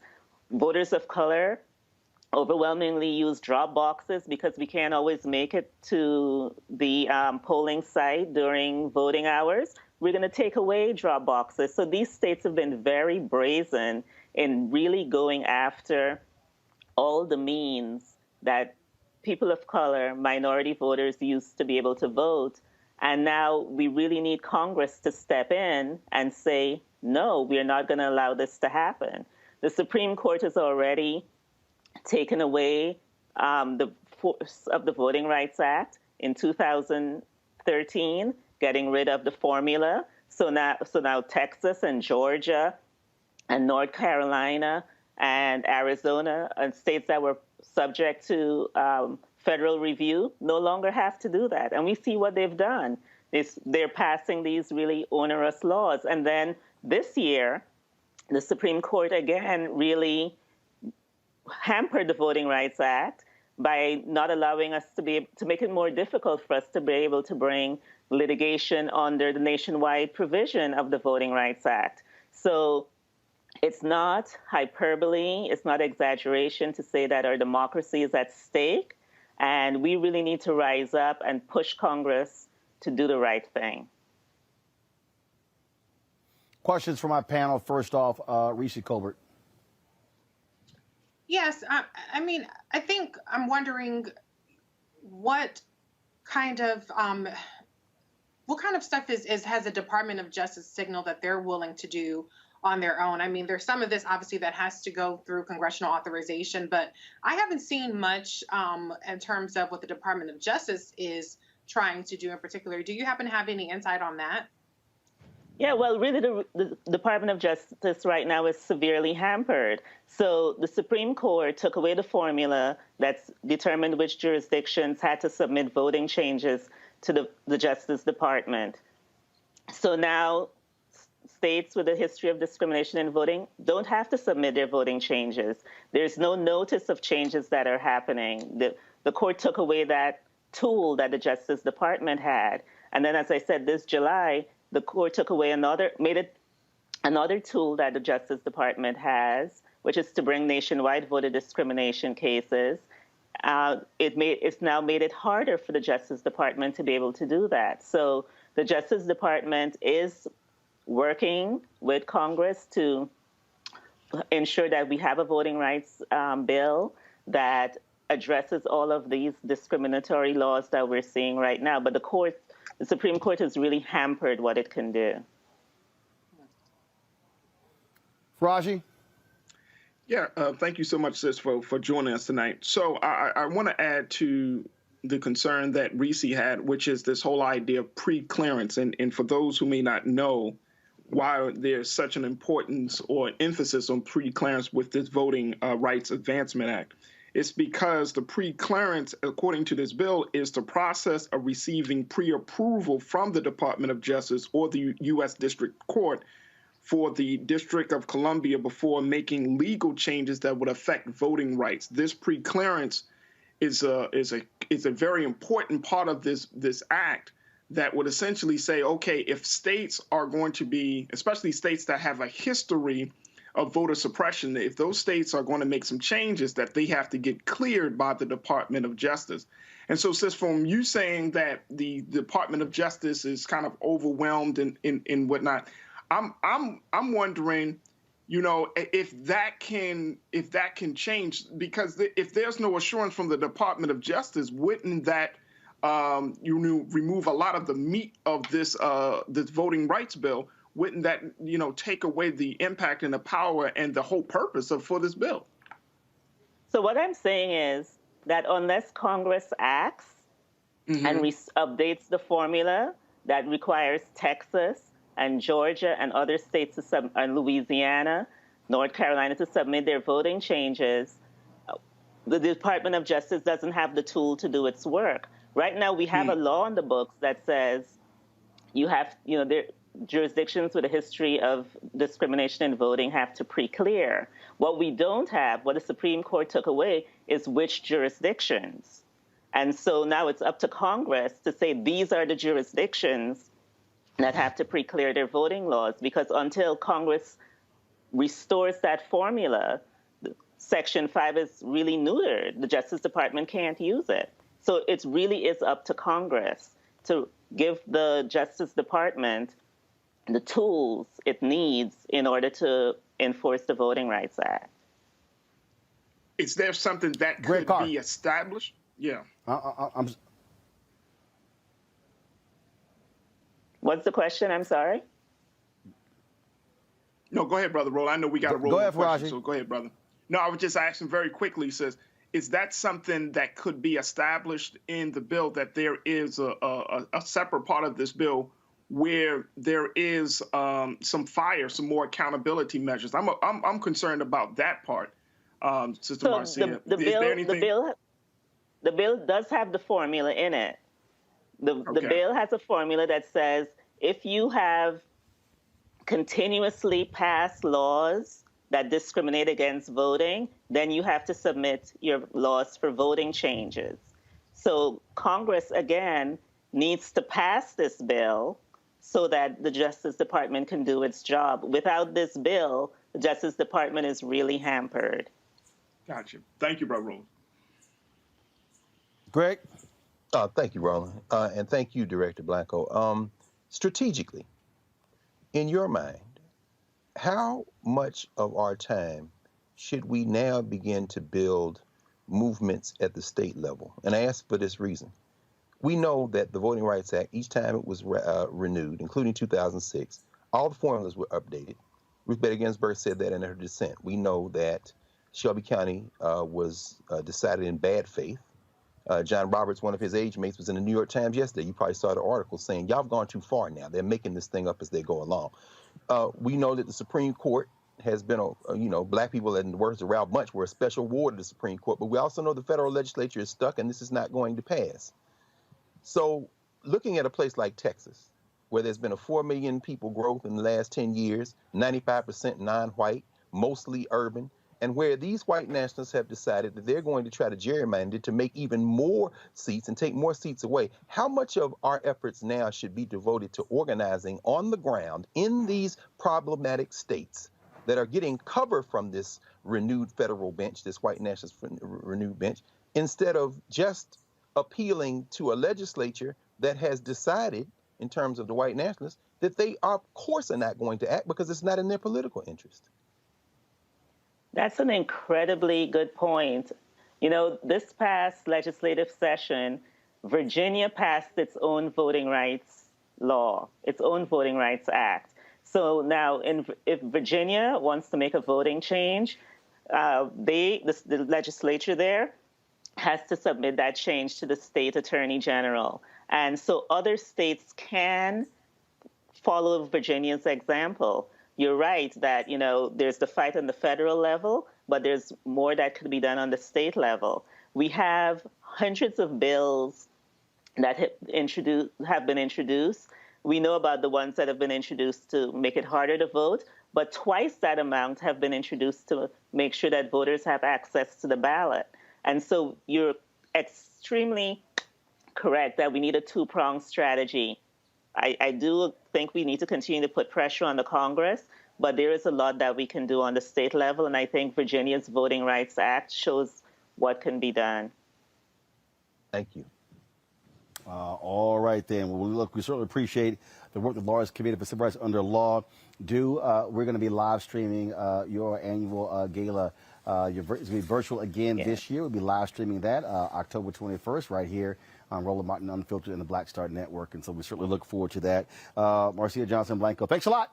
Voters of color overwhelmingly use drop boxes because we can't always make it to the polling site during voting hours. We're going to take away drop boxes. So these states have been very brazen in really going after all the means that people of color, minority voters used to be able to vote. And now we really need Congress to step in and say, no, we are not going to allow this to happen. The Supreme Court has already taken away the force of the Voting Rights Act in 2013, getting rid of the formula. So now Texas and Georgia and North Carolina and Arizona and states that were subject to federal review no longer have to do that. And we see what they've done. They're passing these really onerous laws. And then this year, the Supreme Court again really hampered the Voting Rights Act by not allowing us to make it more difficult for us to be able to bring litigation under the nationwide provision of the Voting Rights Act. So It's not hyperbole, it's not exaggeration to say that our democracy is at stake, and we really need to rise up and push Congress to do the right thing. Questions for my panel. First off, Reese Colbert. Yes, I mean, I think I'm wondering what kind of stuff has the Department of Justice signaled that they're willing to do on their own. I mean, there's some of this obviously that has to go through congressional authorization, but I haven't seen much in terms of what the Department of Justice is trying to do in particular. Do you happen to have any insight on that? Yeah, well, really, the Department of Justice right now is severely hampered. So the Supreme Court took away the formula that's determined which jurisdictions had to submit voting changes to the Justice Department. So now states with a history of discrimination in voting don't have to submit their voting changes. There's no notice of changes that are happening. The court took away that tool that the Justice Department had. And then, as I said, this July, the court took away another tool that the Justice Department has, which is to bring nationwide voter discrimination cases. It's now made it harder for the Justice Department to be able to do that. So the Justice Department is working with Congress to ensure that we have a voting rights bill that addresses all of these discriminatory laws that we're seeing right now. But the Supreme Court has really hampered what it can do. Raji? Yeah, thank you so much, sis, for joining us tonight. So I want to add to the concern that Reese had, which is this whole idea of pre-clearance. And for those who may not know why there's such an importance or emphasis on pre-clearance with this Voting Rights Advancement Act, it's because the pre-clearance, according to this bill, is the process of receiving pre-approval from the Department of Justice or the U.S. District Court for the District of Columbia before making legal changes that would affect voting rights. This pre-clearance is a very important part of this act that would essentially say, okay, if states are going to be, especially states that have a history of voter suppression, if those states are going to make some changes, that they have to get cleared by the Department of Justice. And so, sis, from you saying that the Department of Justice is kind of overwhelmed and whatnot, I'm wondering, you know, if that can change, because if there's no assurance from the Department of Justice, wouldn't that remove a lot of the meat of this voting rights bill? Wouldn't that, you know, take away the impact and the power and the whole purpose for this bill? So what I'm saying is that unless Congress acts and updates the formula that requires Texas and Georgia and other states and Louisiana, North Carolina to submit their voting changes, the Department of Justice doesn't have the tool to do its work. Right now, we have a law in the books that says jurisdictions with a history of discrimination in voting have to pre-clear. What we don't have, what the Supreme Court took away, is which jurisdictions. And so now it's up to Congress to say these are the jurisdictions that have to pre-clear their voting laws, because until Congress restores that formula, Section 5 is really neutered. The Justice Department can't use it. So it really is up to Congress to give the Justice Department the tools it needs in order to enforce the Voting Rights Act. Is there something that could be established? Yeah. What's the question? I'm sorry. No, go ahead, Brother Roland. I know we got to roll. Go ahead, question, Raji. so go ahead, brother. No, I was just asking very quickly, says, is that something that could be established in the bill, that there is a separate part of this bill where there is some more accountability measures? I'm concerned about that part, Sister Marcia. The bill does have the formula in it. The bill has a formula that says if you have continuously passed laws that discriminate against voting, then you have to submit your laws for voting changes. So Congress, again, needs to pass this bill so that the Justice Department can do its job. Without this bill, the Justice Department is really hampered. Gotcha. Thank you, Brother Roland. Greg? Thank you, Roland. And thank you, Director Blanco. Strategically, in your mind, how much of our time should we now begin to build movements at the state level? And I ask for this reason. We know that the Voting Rights Act, each time it was renewed, including 2006, all the formulas were updated. Ruth Bader Ginsburg said that in her dissent. We know that Shelby County was decided in bad faith. John Roberts, one of his age mates, was in the New York Times yesterday. You probably saw the article saying, y'all have gone too far now. They're making this thing up as they go along. We know that the Supreme Court has been, black people, in the words of Ralph Bunche, were a special ward of the Supreme Court. But we also know the federal legislature is stuck and this is not going to pass. So looking at a place like Texas, where there's been a 4 million people growth in the last 10 years, 95% non-white, mostly urban, and where these white nationalists have decided that they're going to try to gerrymander to make even more seats and take more seats away, how much of our efforts now should be devoted to organizing on the ground in these problematic states that are getting cover from this renewed federal bench, this white nationalist renewed bench, instead of just appealing to a legislature that has decided, in terms of the white nationalists, that they, of course, are not going to act because it's not in their political interest? That's an incredibly good point. This past legislative session, Virginia passed its own voting rights law, its own Voting Rights Act. So now, if Virginia wants to make a voting change, the legislature there has to submit that change to the state attorney general. And so other states can follow Virginia's example. You're right that, there's the fight on the federal level, but there's more that could be done on the state level. We have hundreds of bills that have been introduced. We know about the ones that have been introduced to make it harder to vote, but twice that amount have been introduced to make sure that voters have access to the ballot. And so you're extremely correct that we need a two-pronged strategy. I do think we need to continue to put pressure on the Congress, but there is a lot that we can do on the state level, and I think Virginia's Voting Rights Act shows what can be done. Thank you. All right, then. Well, look, we certainly appreciate the work the Lawyers Committee for Civil Rights Under Law do. We're going to be live streaming your annual gala. It's going to be virtual again this year. We'll be live streaming that October 21st right here on Roland Martin Unfiltered and the Black Star Network. And so we certainly look forward to that. Marcia Johnson Blanco, thanks a lot.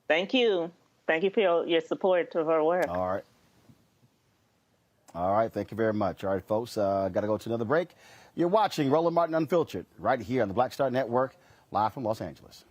Thank you. Thank you for your support of our work. All right. All right. Thank you very much. All right, folks, got to go to another break. You're watching Roland Martin Unfiltered right here on the Black Star Network, live from Los Angeles.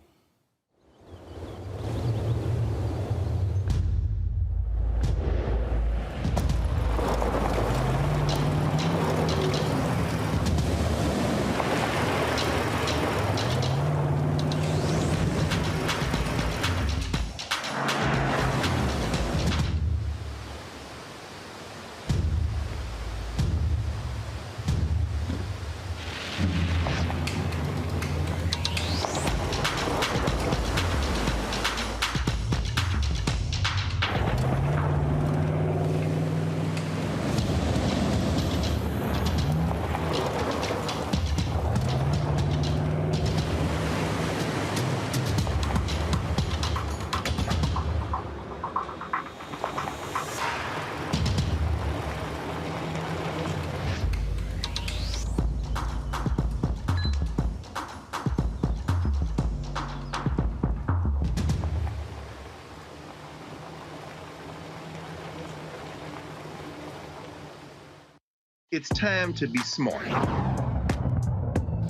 It's time to be smart.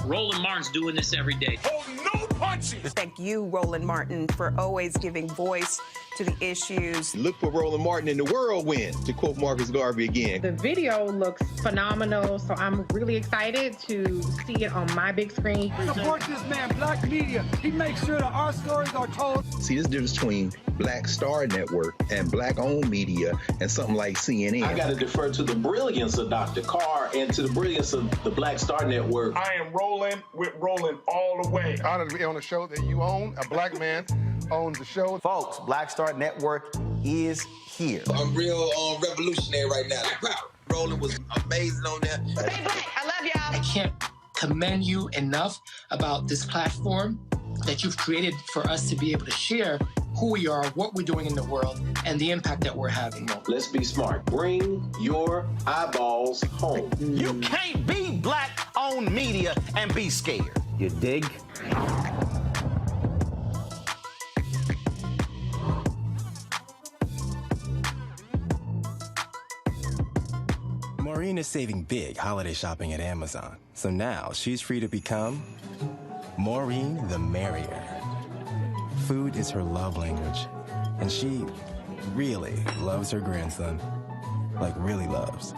Roland Martin's doing this every day. Oh, no punching! Thank you, Roland Martin, for always giving voice to the issues. Look for Roland Martin in the whirlwind, to quote Marcus Garvey again. The video looks phenomenal, so I'm really excited to see it on my big screen. Support this man, Black media. He makes sure that our stories are told. See, this difference between Black Star Network and Black-owned media and something like CNN. I got to defer to the brilliance of Dr. Carr and to the brilliance of the Black Star Network. I am rolling with Roland all the way. Honored to be on a show that you own. A black man owns the show. Folks, Black Star Network is here. I'm real revolutionary right now. Roland was amazing on there. Stay black. I love y'all. I can't commend you enough about this platform that you've created for us to be able to share who we are, what we're doing in the world, and the impact that we're having. Let's be smart. Bring your eyeballs home. You can't be black-owned media and be scared. You dig? Maureen is saving big holiday shopping at Amazon. So now she's free to become Maureen the Merrier. Food is her love language, and she really loves her grandson. Like, really loves.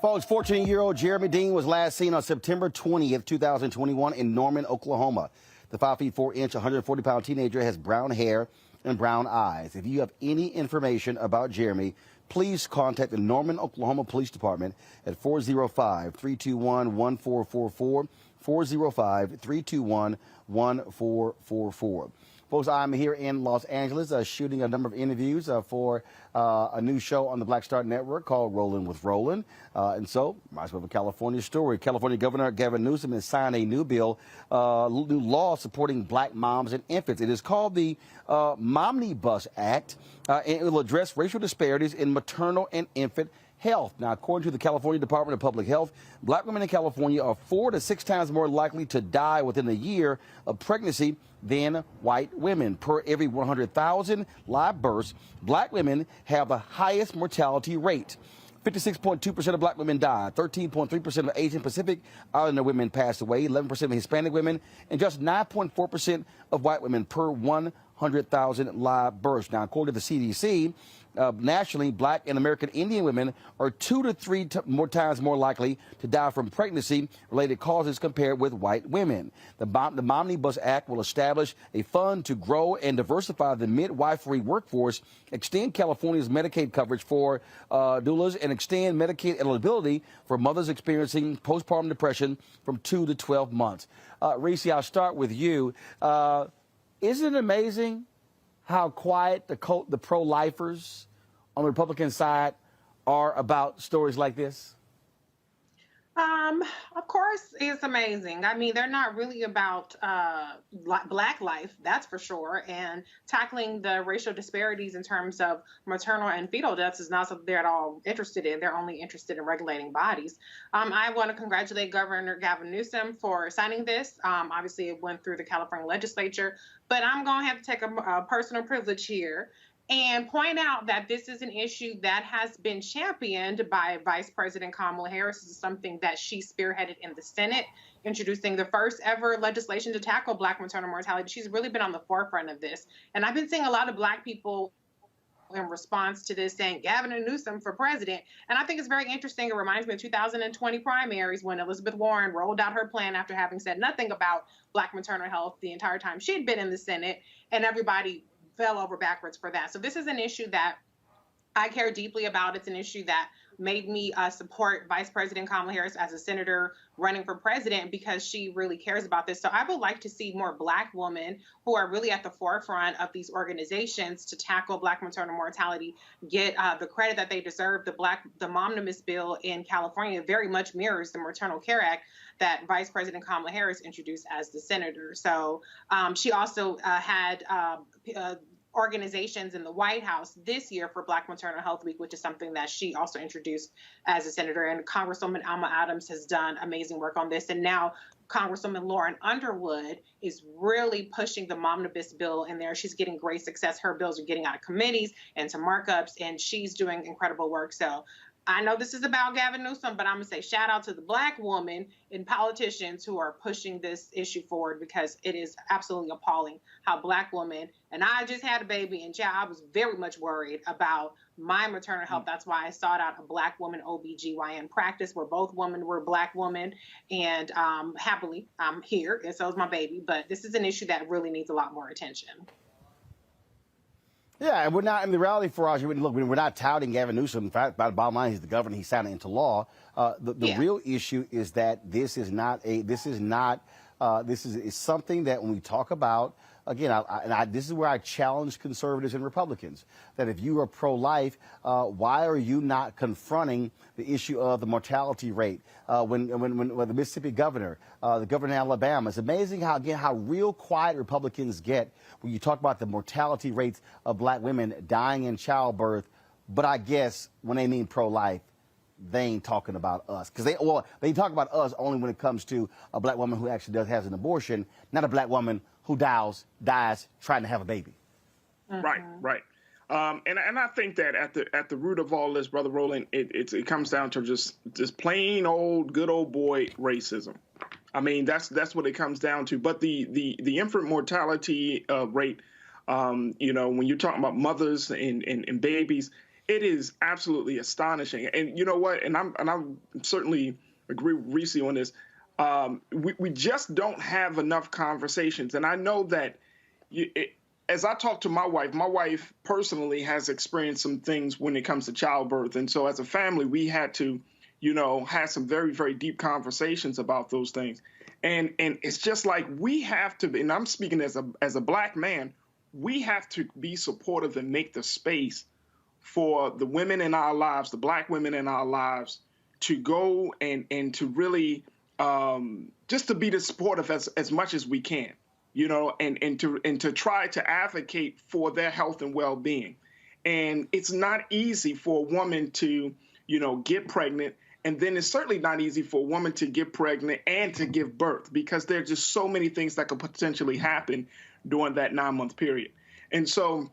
Folks, 14-year-old Jeremy Dean was last seen on September 20th, 2021 in Norman, Oklahoma. The 5 feet 4 inch, 140-pound teenager has brown hair and brown eyes. If you have any information about Jeremy, please contact the Norman, Oklahoma Police Department at 405-321-1444, 405-321-1444. Folks, I'm here in Los Angeles shooting a number of interviews for a new show on the Black Star Network called Roland with Roland. And so, might as well have a California story. California Governor Gavin Newsom has signed a new bill, new law supporting black moms and infants. It is called the Momnibus Act, and it will address racial disparities in maternal and infant health. Now, according to the California Department of Public Health, black women in California are 4 to 6 times more likely to die within a year of pregnancy than white women. Per every 100,000 live births, black women have the highest mortality rate. 56.2% of black women died, 13.3% of Asian Pacific Islander women passed away, 11% of Hispanic women, and just 9.4% of white women per 100,000 live births. Now, according to the CDC, nationally, black and American Indian women are 2 to 3 times more likely to die from pregnancy-related causes compared with white women. The Momnibus Act will establish a fund to grow and diversify the midwifery workforce, extend California's Medicaid coverage for doulas, and extend Medicaid eligibility for mothers experiencing postpartum depression from 2 to 12 months. Reese, I'll start with you. Isn't it amazing how quiet the pro-lifers on the Republican side are about stories like this? Of course, it's amazing. I mean, they're not really about black life, that's for sure. And tackling the racial disparities in terms of maternal and fetal deaths is not something they're at all interested in. They're only interested in regulating bodies. I want to congratulate Governor Gavin Newsom for signing this. Obviously, it went through the California legislature, but I'm going to have to take a personal privilege here and point out that this is an issue that has been championed by Vice President Kamala Harris. This is something that she spearheaded in the Senate, introducing the first ever legislation to tackle black maternal mortality. She's really been on the forefront of this. And I've been seeing a lot of black people in response to this saying Gavin Newsom for president. And I think it's very interesting. It reminds me of 2020 primaries when Elizabeth Warren rolled out her plan after having said nothing about black maternal health the entire time she'd been in the Senate, and everybody fell over backwards for that. So this is an issue that I care deeply about. It's an issue that made me support Vice President Kamala Harris as a senator running for president, because she really cares about this. So I would like to see more black women who are really at the forefront of these organizations to tackle black maternal mortality get the credit that they deserve. The Momnibus bill in California very much mirrors the Maternal Care Act that Vice President Kamala Harris introduced as the senator. So she also had organizations in the White House this year for Black Maternal Health Week, which is something that she also introduced as a senator. And Congresswoman Alma Adams has done amazing work on this. And now Congresswoman Lauren Underwood is really pushing the Momnibus bill in there. She's getting great success. Her bills are getting out of committees and to markups, and she's doing incredible work. So I know this is about Gavin Newsom, but I'm going to say shout out to the black woman and politicians who are pushing this issue forward, because it is absolutely appalling how black women, and I just had a baby, and I was very much worried about my maternal health. That's why I sought out a black woman OBGYN practice where both women were black women, and happily I'm here, and so is my baby. But this is an issue that really needs a lot more attention. Yeah, and we're not in the reality for us. Look, we're not touting Gavin Newsom. In fact, by the bottom line, he's the governor. He signed it into law. The real issue is that this is something that when we talk about, again, this is where I challenge conservatives and Republicans, that if you are pro-life, why are you not confronting the issue of the mortality rate? When the Mississippi governor, the governor in Alabama, it's amazing how real quiet Republicans get when you talk about the mortality rates of black women dying in childbirth. But I guess when they mean pro-life, they ain't talking about us, because they talk about us only when it comes to a black woman who actually has an abortion, not a black woman who dies trying to have a baby. Right. And I think that at the root of all this, Brother Roland, it comes down to just plain old good old boy racism. I mean, that's what it comes down to. But the infant mortality rate, when you're talking about mothers and babies, it is absolutely astonishing. And you know what? And I'm certainly agree with Reese on this. We just don't have enough conversations. And I know that as I talk to my wife personally has experienced some things when it comes to childbirth. And so as a family, we had to, have some very, very deep conversations about those things. And it's just like we have to, and I'm speaking as a black man, we have to be supportive and make the space for the women in our lives, the black women in our lives, to go and to really just to be supportive as much as we can, and to try to advocate for their health and well-being. And it's not easy for a woman to, get pregnant. And then it's certainly not easy for a woman to get pregnant and to give birth, because there are just so many things that could potentially happen during that 9-month period. And so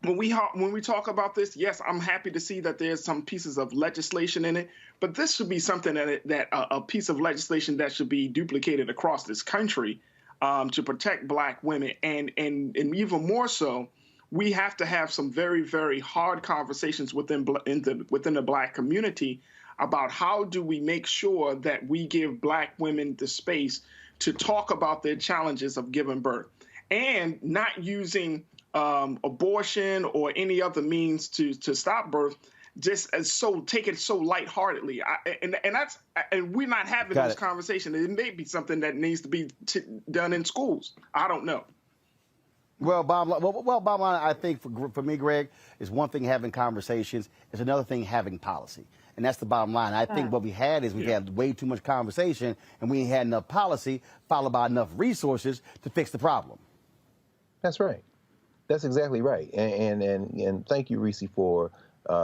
when we talk about this, yes, I'm happy to see that there's some pieces of legislation in it, but this should be something that a piece of legislation that should be duplicated across this country to protect black women. And even more so, we have to have some very, very hard conversations within the black community about how do we make sure that we give black women the space to talk about their challenges of giving birth and not using abortion or any other means to stop birth, take it so lightheartedly. And we're not having this conversation. It may be something that needs to be done in schools. I don't know. Well, bottom line, I think for me, Greg, is one thing having conversations, is another thing having policy. And that's the bottom line. I think what we had is we had way too much conversation, and we ain't had enough policy followed by enough resources to fix the problem. That's right. That's exactly right. And thank you, Reese, for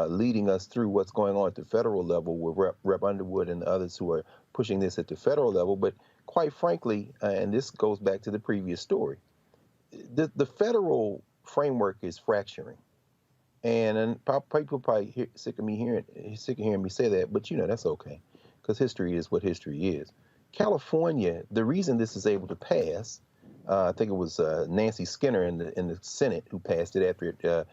leading us through what's going on at the federal level with Rep. Underwood and others who are pushing this at the federal level. But quite frankly, and this goes back to the previous story, the federal framework is fracturing. And people probably sick of hearing me say that, but that's okay, because history is what history is. California, the reason this is able to pass, I think it was Nancy Skinner in the Senate who passed it after it,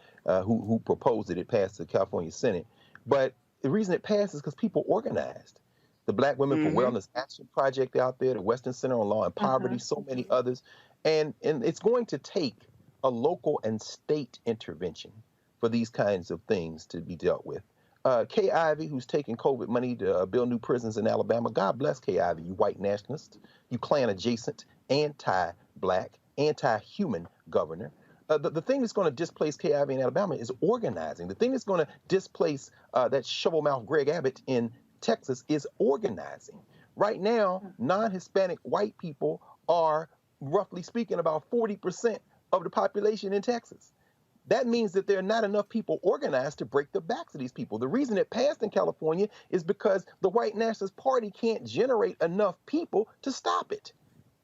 who proposed it. It passed the California Senate. But the reason it passed is because people organized. The Black Women for Wellness Action Project out there, the Western Center on Law and Poverty, so many others. And it's going to take a local and state intervention for these kinds of things to be dealt with. Kay Ivey, who's taking COVID money to build new prisons in Alabama. God bless Kay Ivey, you white nationalist, you Klan-adjacent, anti-black, anti-human governor. The thing that's going to displace Kay Ivey in Alabama is organizing. The thing that's going to displace that shovel-mouthed Greg Abbott in Texas is organizing. Right now, non-Hispanic white people are, roughly speaking, about 40% of the population in Texas. That means that there are not enough people organized to break the backs of these people. The reason it passed in California is because the White Nationalist Party can't generate enough people to stop it.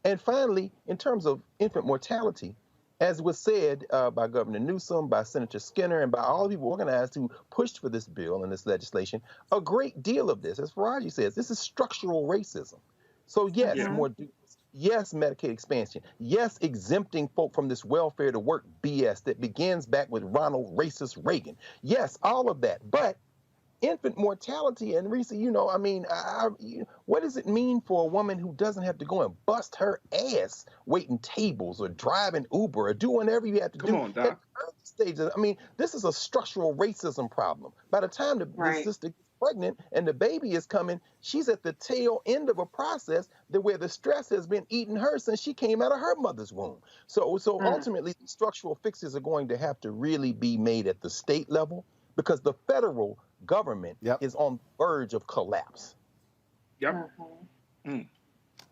And finally, in terms of infant mortality, as was said by Governor Newsom, by Senator Skinner, and by all the people organized who pushed for this bill and this legislation, a great deal of this, as Faraji says, this is structural racism. So yes, more yes, Medicaid expansion. Yes, exempting folk from this welfare to work BS that begins back with Ronald racist Reagan. Yes, all of that. But infant mortality. And Reese, you know, I mean, what does it mean for a woman who doesn't have to go and bust her ass waiting tables or driving Uber or doing whatever you have to do? Come on, Doc. At early stages, I mean, this is a structural racism problem. By the time the sister gets pregnant and the baby is coming, she's at the tail end of a process where the stress has been eating her since she came out of her mother's womb. So ultimately, the structural fixes are going to have to really be made at the state level, because the federal government is on the verge of collapse. Yep.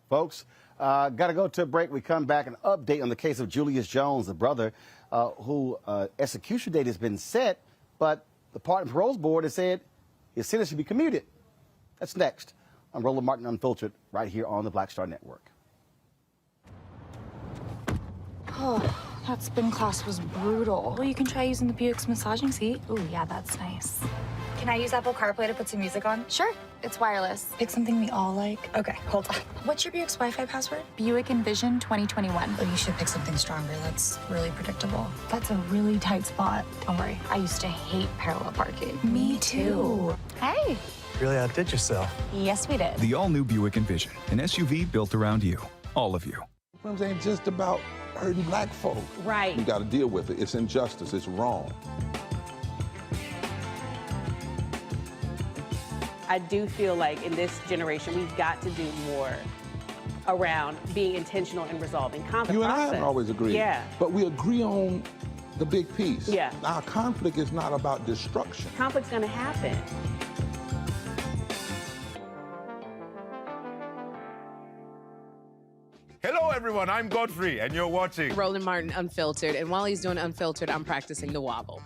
Folks, got to go to a break. We come back and update on the case of Julius Jones, the brother who execution date has been set, but the Pardon and Parole Board has said his sentence should be commuted. That's next. I'm Roland Martin Unfiltered, right here on the Black Star Network. Oh, that spin class was brutal. Well, you can try using the Buick's massaging seat. Ooh, yeah, that's nice. Can I use Apple CarPlay to put some music on? Sure, it's wireless. Pick something we all like. Okay, hold on. What's your Buick's Wi-Fi password? Buick Envision 2021. Oh, you should pick something stronger. That's really predictable. That's a really tight spot. Don't worry, I used to hate parallel parking. Me too. Hey. Really outdid yourself. Yes, we did. The all-new Buick Envision, an SUV built around you, all of you. It ain't just about hurting black folk. Right. We got to deal with it. It's injustice. It's wrong. I do feel like in this generation, we've got to do more around being intentional in resolving conflict. You and I haven't always agreed. Yeah. But we agree on the big piece. Yeah. Our conflict is not about destruction. Conflict's going to happen. Hello, everyone. I'm Godfrey, and you're watching Roland Martin Unfiltered. And while he's doing Unfiltered, I'm practicing the wobble.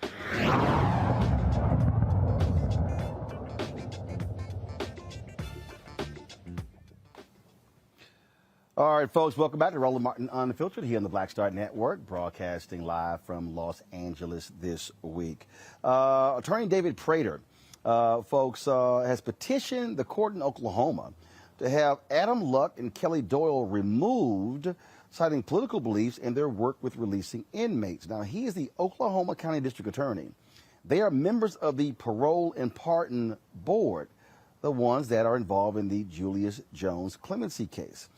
All right, folks, welcome back to Roland Martin Unfiltered here on the Black Star Network, broadcasting live from Los Angeles this week. Attorney David Prater, folks, has petitioned the court in Oklahoma to have Adam Luck and Kelly Doyle removed, citing political beliefs in their work with releasing inmates. Now, he is the Oklahoma County District Attorney. They are members of the Parole and Pardon Board, the ones that are involved in the Julius Jones clemency case.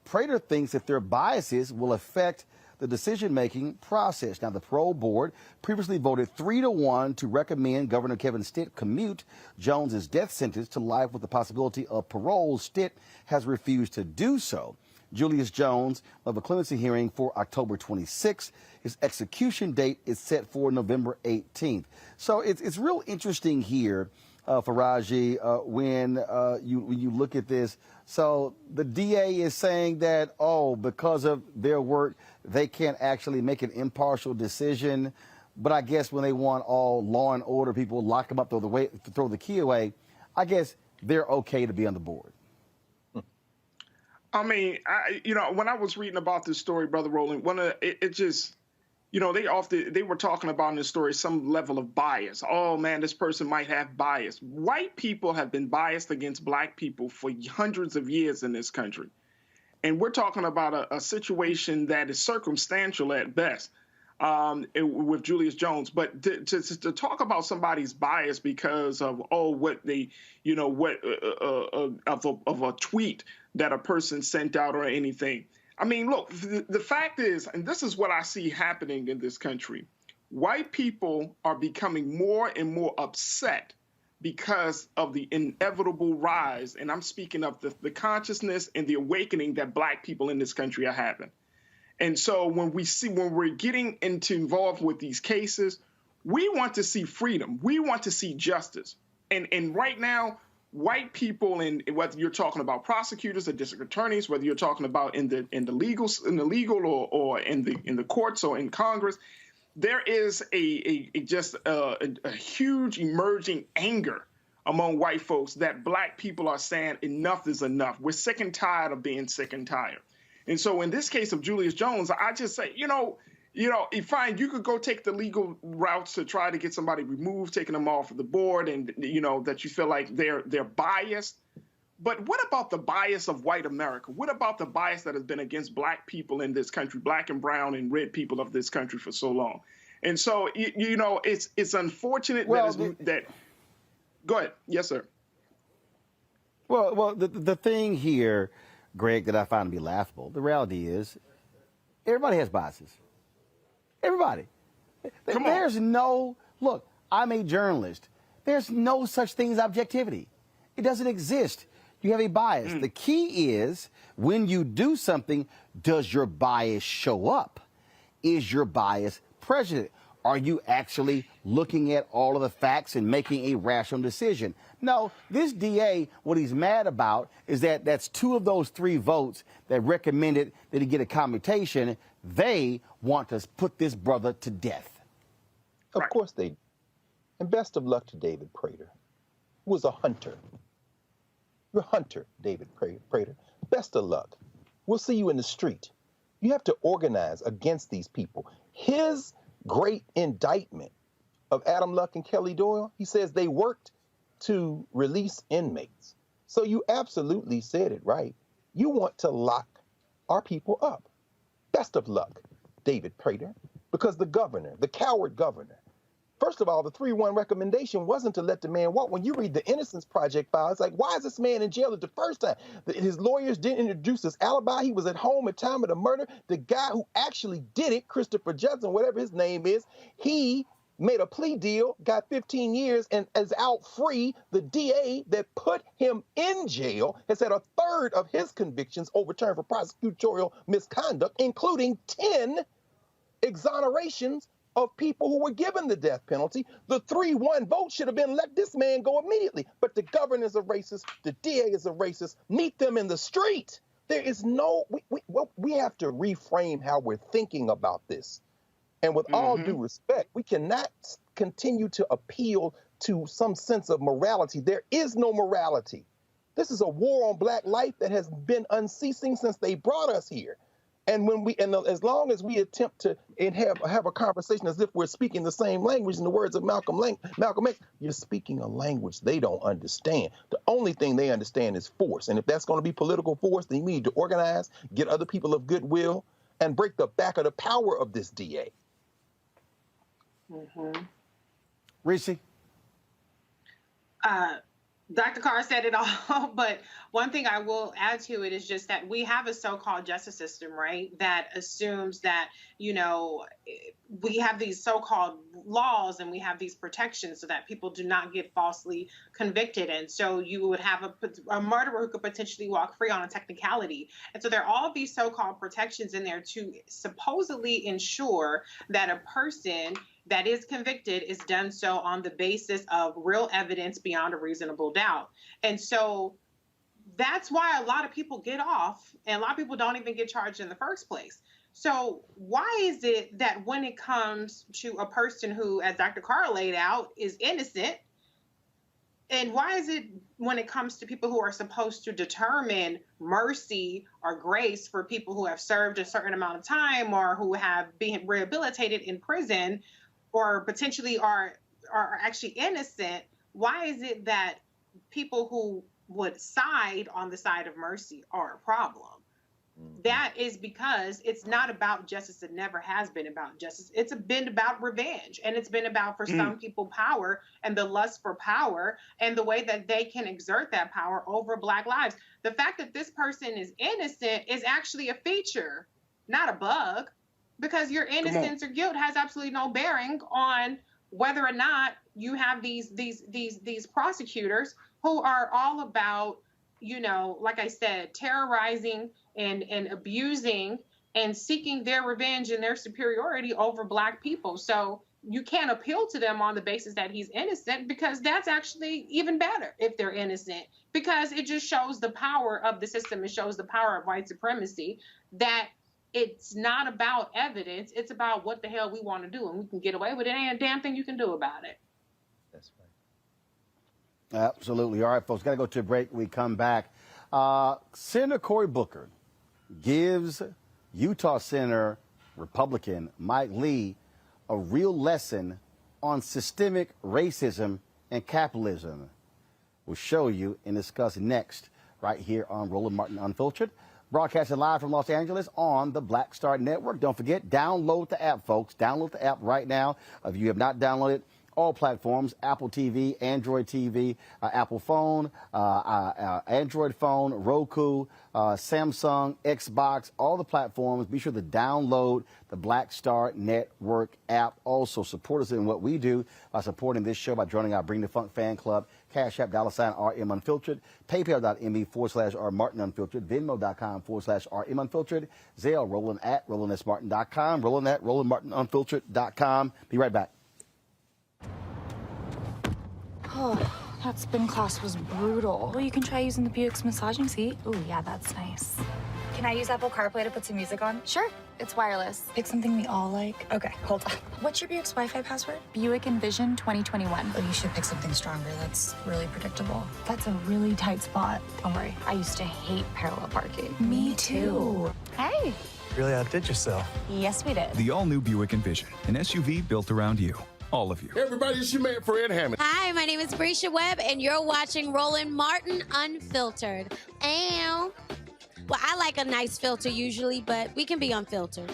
Prater thinks that their biases will affect the decision-making process. Now, the parole board previously voted 3-1 to recommend Governor Kevin Stitt commute Jones's death sentence to life with the possibility of parole. Stitt has refused to do so. Julius Jones will have a clemency hearing for October 26th. His execution date is set for November 18th. So it's real interesting here, Faraji, when you look at this. So the DA is saying that, because of their work, they can't actually make an impartial decision. But I guess when they want all law and order people, lock them up, throw the key away, I guess they're okay to be on the board. I mean, when I was reading about this story, Brother Roland, they were talking about in this story some level of bias. Oh, man, this person might have bias. White people have been biased against black people for hundreds of years in this country. And we're talking about a situation that is circumstantial at best with Julius Jones. But to talk about somebody's bias because of, of a tweet that a person sent out or anything. I mean, look, the fact is, and this is what I see happening in this country, white people are becoming more and more upset because of the inevitable rise, and I'm speaking of the consciousness and the awakening that black people in this country are having. And so when we're getting involved with these cases, we want to see freedom. We want to see justice. And right now, white people, and whether you're talking about prosecutors or district attorneys, whether you're talking about in the legal or in the courts or in Congress, there is a huge emerging anger among white folks that black people are saying enough is enough. We're sick and tired of being sick and tired. And so in this case of Julius Jones, I just say, fine, you could go take the legal routes to try to get somebody removed, taking them off of the board, and that you feel like they're biased. But what about the bias of white America? What about the bias that has been against black people in this country, black and brown and red people of this country for so long? And so it's unfortunate Go ahead. Yes, sir. Well, the thing here, Greg, that I find to be laughable, the reality is everybody has biases. Everybody. There's no, look, I'm a journalist. There's no such thing as objectivity. It doesn't exist. You have a bias. The key is when you do something, does your bias show up? Is your bias present? Are you actually looking at all of the facts and making a rational decision? No, this DA, what he's mad about is that that's 2 of those 3 votes that recommended that he get a commutation. They want to put this brother to death. Of course they do. And best of luck to David Prater, who was a hunter. You're a hunter, David Prater. Best of luck. We'll see you in the street. You have to organize against these people. His great indictment of Adam Luck and Kelly Doyle, he says they worked to release inmates. So you absolutely said it right. You want to lock our people up. Best of luck, David Prater, because the governor, the coward governor, first of all, the 3-1 recommendation wasn't to let the man walk. When you read the Innocence Project file, it's like, why is this man in jail the first time? His lawyers didn't introduce his alibi. He was at home at time of the murder. The guy who actually did it, Christopher Judson, whatever his name is, he made a plea deal, got 15 years, and is out free. The DA that put him in jail has had 1/3 of his convictions overturned for prosecutorial misconduct, including 10 exonerations of people who were given the death penalty. The 3-1 vote should have been let this man go immediately. But the governor is a racist. The DA is a racist. Meet them in the street. There is no, we have to reframe how we're thinking about this. And with all due respect, we cannot continue to appeal to some sense of morality. There is no morality. This is a war on Black life that has been unceasing since they brought us here. And as long as we attempt to have a conversation as if we're speaking the same language, in the words of Malcolm X, you're speaking a language they don't understand. The only thing they understand is force. And if that's going to be political force, then we need to organize, get other people of goodwill, and break the back of the power of this DA. Reese? Dr. Carr said it all, but one thing I will add to it is just that we have a so-called justice system, right, that assumes that, you know, we have these so-called laws and we have these protections so that people do not get falsely convicted. And so you would have a murderer who could potentially walk free on a technicality. And so there are all these so-called protections in there to supposedly ensure that a person that is convicted is done so on the basis of real evidence beyond a reasonable doubt. And so that's why a lot of people get off and a lot of people don't even get charged in the first place. So why is it that when it comes to a person who, as Dr. Carr laid out, is innocent, and why is it when it comes to people who are supposed to determine mercy or grace for people who have served a certain amount of time or who have been rehabilitated in prison or potentially are actually innocent, why is it that people who would side on the side of mercy are a problem? That is because it's not about justice. It never has been about justice. It's been about revenge, and it's been about, for some people, power and the lust for power and the way that they can exert that power over Black lives. The fact that this person is innocent is actually a feature, not a bug, because your innocence or guilt has absolutely no bearing on whether or not you have these prosecutors who are all about, you know, like I said, terrorizing and abusing and seeking their revenge and their superiority over Black people. So you can't appeal to them on the basis that he's innocent, because that's actually even better if they're innocent, because it just shows the power of the system. It shows the power of white supremacy, that it's not about evidence. It's about what the hell we want to do, and we can get away with it. Ain't a damn thing you can do about it. That's right. Absolutely. All right, folks, got to go to a break. We come back. Senator Cory Booker gives Utah Senator Republican Mike Lee a real lesson on systemic racism and capitalism. We'll show you and discuss next right here on Roland Martin Unfiltered, broadcasting live from Los Angeles on the Black Star Network. Don't forget, download the app, folks. Download the app right now. If you have not downloaded, all platforms, Apple TV, Android TV, Apple phone, Android phone, Roku, Samsung, Xbox, all the platforms. Be sure to download the Black Star Network app. Also, support us in what we do by supporting this show by joining our Bring the Funk fan club, Cash App, $RM Unfiltered, PayPal.me/R Martin Unfiltered, Venmo.com/RM Unfiltered, Zelle, Roland at RolandSMartin.com, Roland at RolandMartinUnfiltered.com. Be right back. Oh, that spin class was brutal. Well, you can try using the Buick's massaging seat. Ooh, yeah, that's nice. Can I use Apple CarPlay to put some music on? Sure, it's wireless. Pick something we all like. Okay, hold on. What's your Buick's Wi-Fi password? Buick Envision 2021. Oh, you should pick something stronger. That's really predictable. That's a really tight spot. Don't worry, I used to hate parallel parking. Me too. Hey. Really outdid yourself. Yes, we did. The all-new Buick Envision, an SUV built around you. All of you. Everybody, it's your man, Fred Hammond. Hi, my name is Brescia Webb, and you're watching Roland Martin Unfiltered. Ow. Well, I like a nice filter usually, but we can be unfiltered.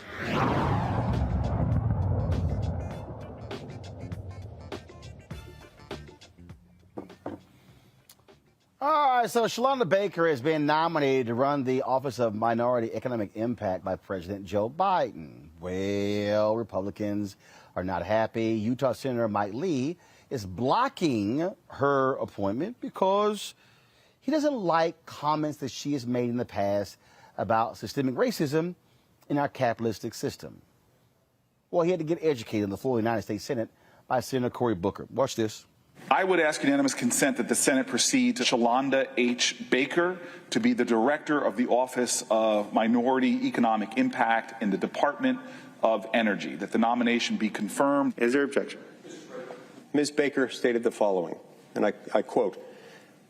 All right, so Shalonda Baker has been nominated to run the Office of Minority Economic Impact by President Joe Biden. Well, Republicans are not happy. Utah Senator Mike Lee is blocking her appointment because he doesn't like comments that she has made in the past about systemic racism in our capitalistic system. Well, he had to get educated on the floor of the United States Senate by Senator Cory Booker. Watch this. I would ask unanimous consent that the Senate proceed to Shalonda H. Baker to be the Director of the Office of Minority Economic Impact in the Department of Energy, that the nomination be confirmed. Is there objection? Ms. Baker stated the following, and I quote,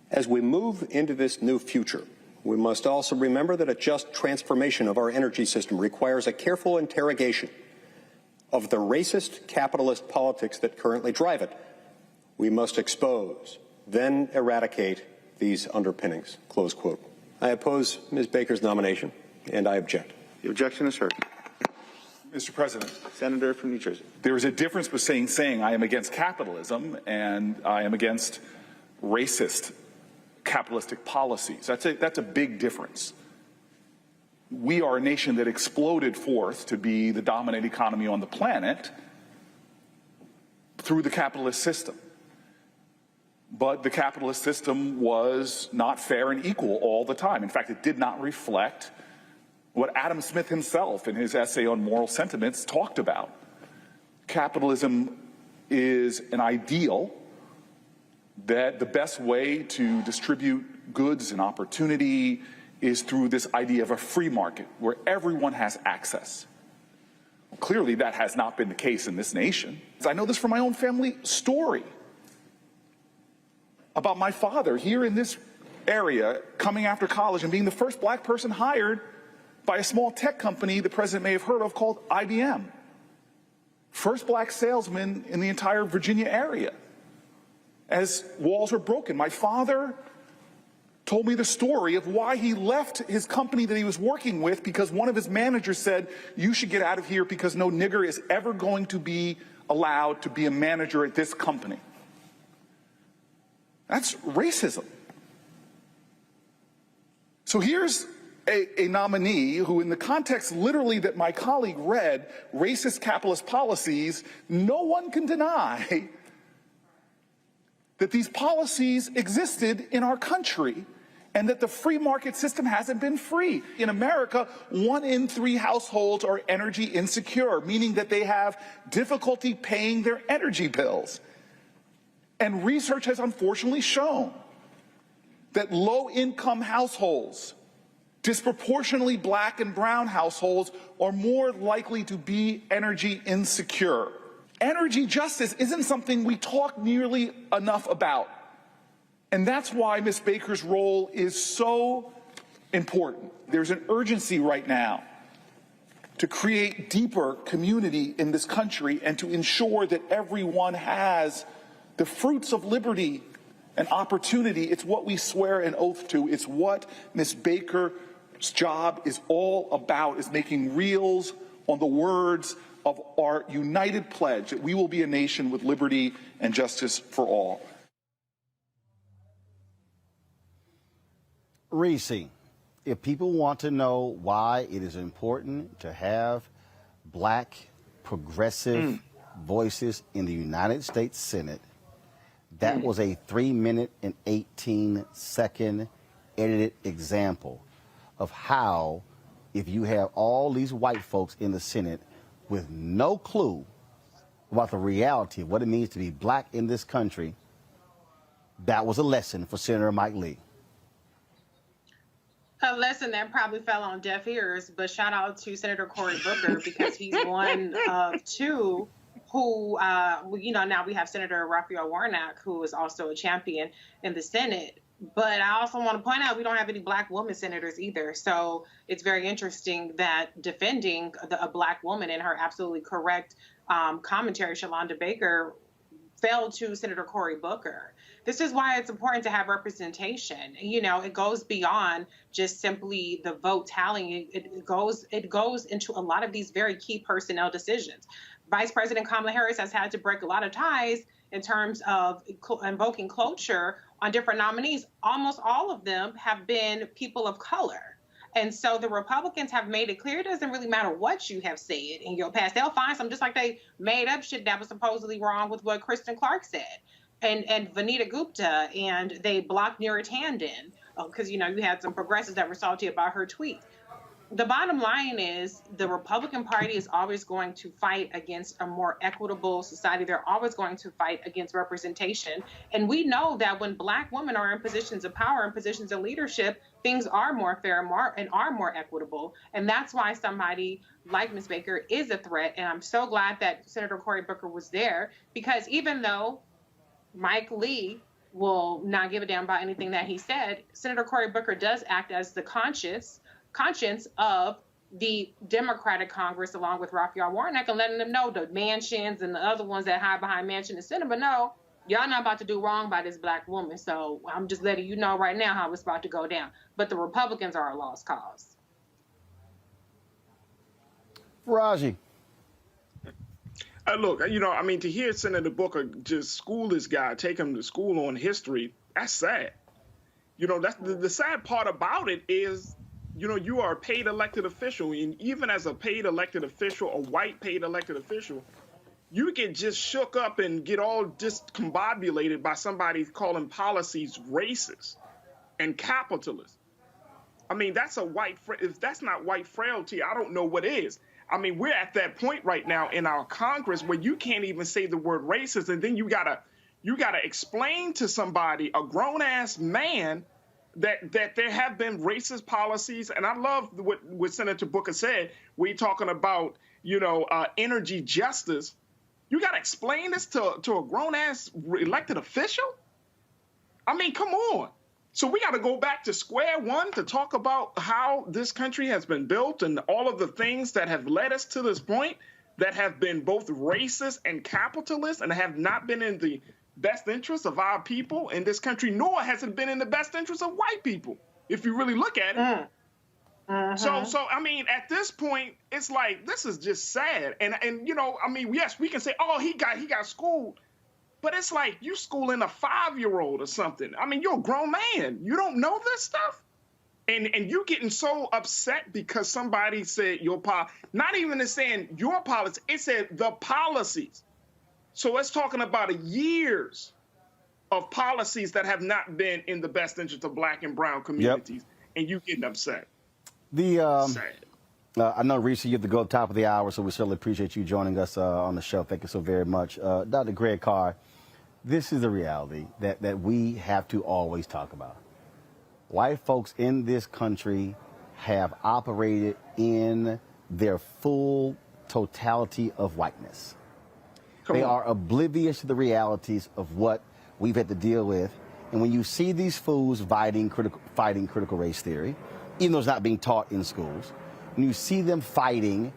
"As we move into this new future, we must also remember that a just transformation of our energy system requires a careful interrogation of the racist capitalist politics that currently drive it. We must expose, then eradicate these underpinnings," close quote. I oppose Ms. Baker's nomination, and I object. The objection is heard. Mr. President. Senator from New Jersey. There is a difference between saying I am against capitalism and I am against racist capitalistic policies. That's a big difference. We are a nation that exploded forth to be the dominant economy on the planet through the capitalist system. But the capitalist system was not fair and equal all the time. In fact, it did not reflect what Adam Smith himself in his essay on moral sentiments talked about. Capitalism is an ideal that the best way to distribute goods and opportunity is through this idea of a free market where everyone has access. Clearly, that has not been the case in this nation. I know this from my own family story about my father here in this area coming after college and being the first black person hired by a small tech company the president may have heard of called IBM. First black salesman in the entire Virginia area. As walls were broken, my father told me the story of why he left his company that he was working with because one of his managers said, "You should get out of here because no nigger is ever going to be allowed to be a manager at this company." That's racism. So here's a nominee who, in the context literally that my colleague read, racist capitalist policies, no one can deny that these policies existed in our country and that the free market system hasn't been free. In America, 1 in 3 households are energy insecure, meaning that they have difficulty paying their energy bills. And research has unfortunately shown that low-income households, disproportionately black and brown households, are more likely to be energy insecure. Energy justice isn't something we talk nearly enough about. And that's why Ms. Baker's role is so important. There's an urgency right now to create deeper community in this country and to ensure that everyone has the fruits of liberty and opportunity. It's what we swear an oath to. It's what Ms. Baker's job is all about, is making reals on the words of our united pledge that we will be a nation with liberty and justice for all. Reese, if people want to know why it is important to have black progressive voices in the United States Senate, that was a 3-minute and 18-second edited example of how, if you have all these white folks in the Senate with no clue about the reality of what it means to be black in this country, that was a lesson for Senator Mike Lee. A lesson that probably fell on deaf ears, but shout out to Senator Cory Booker because he's one of two who, now we have Senator Raphael Warnock, who is also a champion in the Senate. But I also want to point out we don't have any black women senators either. So it's very interesting that defending a black woman in her absolutely correct commentary, Shalonda Baker, fell to Senator Cory Booker. This is why it's important to have representation. It goes beyond just simply the vote tallying. It goes into a lot of these very key personnel decisions. Vice President Kamala Harris has had to break a lot of ties in terms of invoking cloture on different nominees. Almost all of them have been people of color. And so the Republicans have made it clear it doesn't really matter what you have said in your past. They'll find some, just like they made up shit that was supposedly wrong with what Kristen Clark said and Vanita Gupta, and they blocked Neera Tanden because, you had some progressives that were salty about her tweet. The bottom line is the Republican Party is always going to fight against a more equitable society. They're always going to fight against representation. And we know that when black women are in positions of power and positions of leadership, things are more fair and are more equitable. And that's why somebody like Ms. Baker is a threat. And I'm so glad that Senator Cory Booker was there, because even though Mike Lee will not give a damn about anything that he said, Senator Cory Booker does act as the conscience of the Democratic Congress, along with Raphael Warnock, and letting them know, the Mansions and the other ones that hide behind Manchin and Cinema, no, y'all not about to do wrong by this black woman. So I'm just letting you know right now how it's about to go down. But the Republicans are a lost cause. Raji. Look, to hear Senator Booker just school this guy, take him to school on history, that's sad. That's the sad part about it is, you are a paid elected official, and even as a paid elected official, a white paid elected official, you get just shook up and get all discombobulated by somebody calling policies racist and capitalist. That's if that's not white frailty, I don't know what is. We're at that point right now in our Congress where you can't even say the word racist, and then you gotta explain to somebody, a grown-ass man, that there have been racist policies. And I love what Senator Booker said. We're talking about, energy justice. You got to explain this to a grown-ass elected official? Come on. So we got to go back to square one to talk about how this country has been built and all of the things that have led us to this point that have been both racist and capitalist and have not been in the best interest of our people in this country, nor has it been in the best interest of white people, if you really look at it. So at this point, it's like, this is just sad. And yes, we can say, oh, he got schooled. But it's like you schooling a 5-year-old or something. You're a grown man. You don't know this stuff. And you getting so upset because somebody said not even saying your policy, it said the policies. So it's talking about years of policies that have not been in the best interest of black and brown communities, and you getting upset. I know, Reese, you have to go at the top of the hour, so we certainly appreciate you joining us on the show. Thank you so very much. Dr. Greg Carr, this is a reality that we have to always talk about. White folks in this country have operated in their full totality of whiteness. They are oblivious to the realities of what we've had to deal with. And when you see these fools fighting critical race theory, even though it's not being taught in schools, when you see them fighting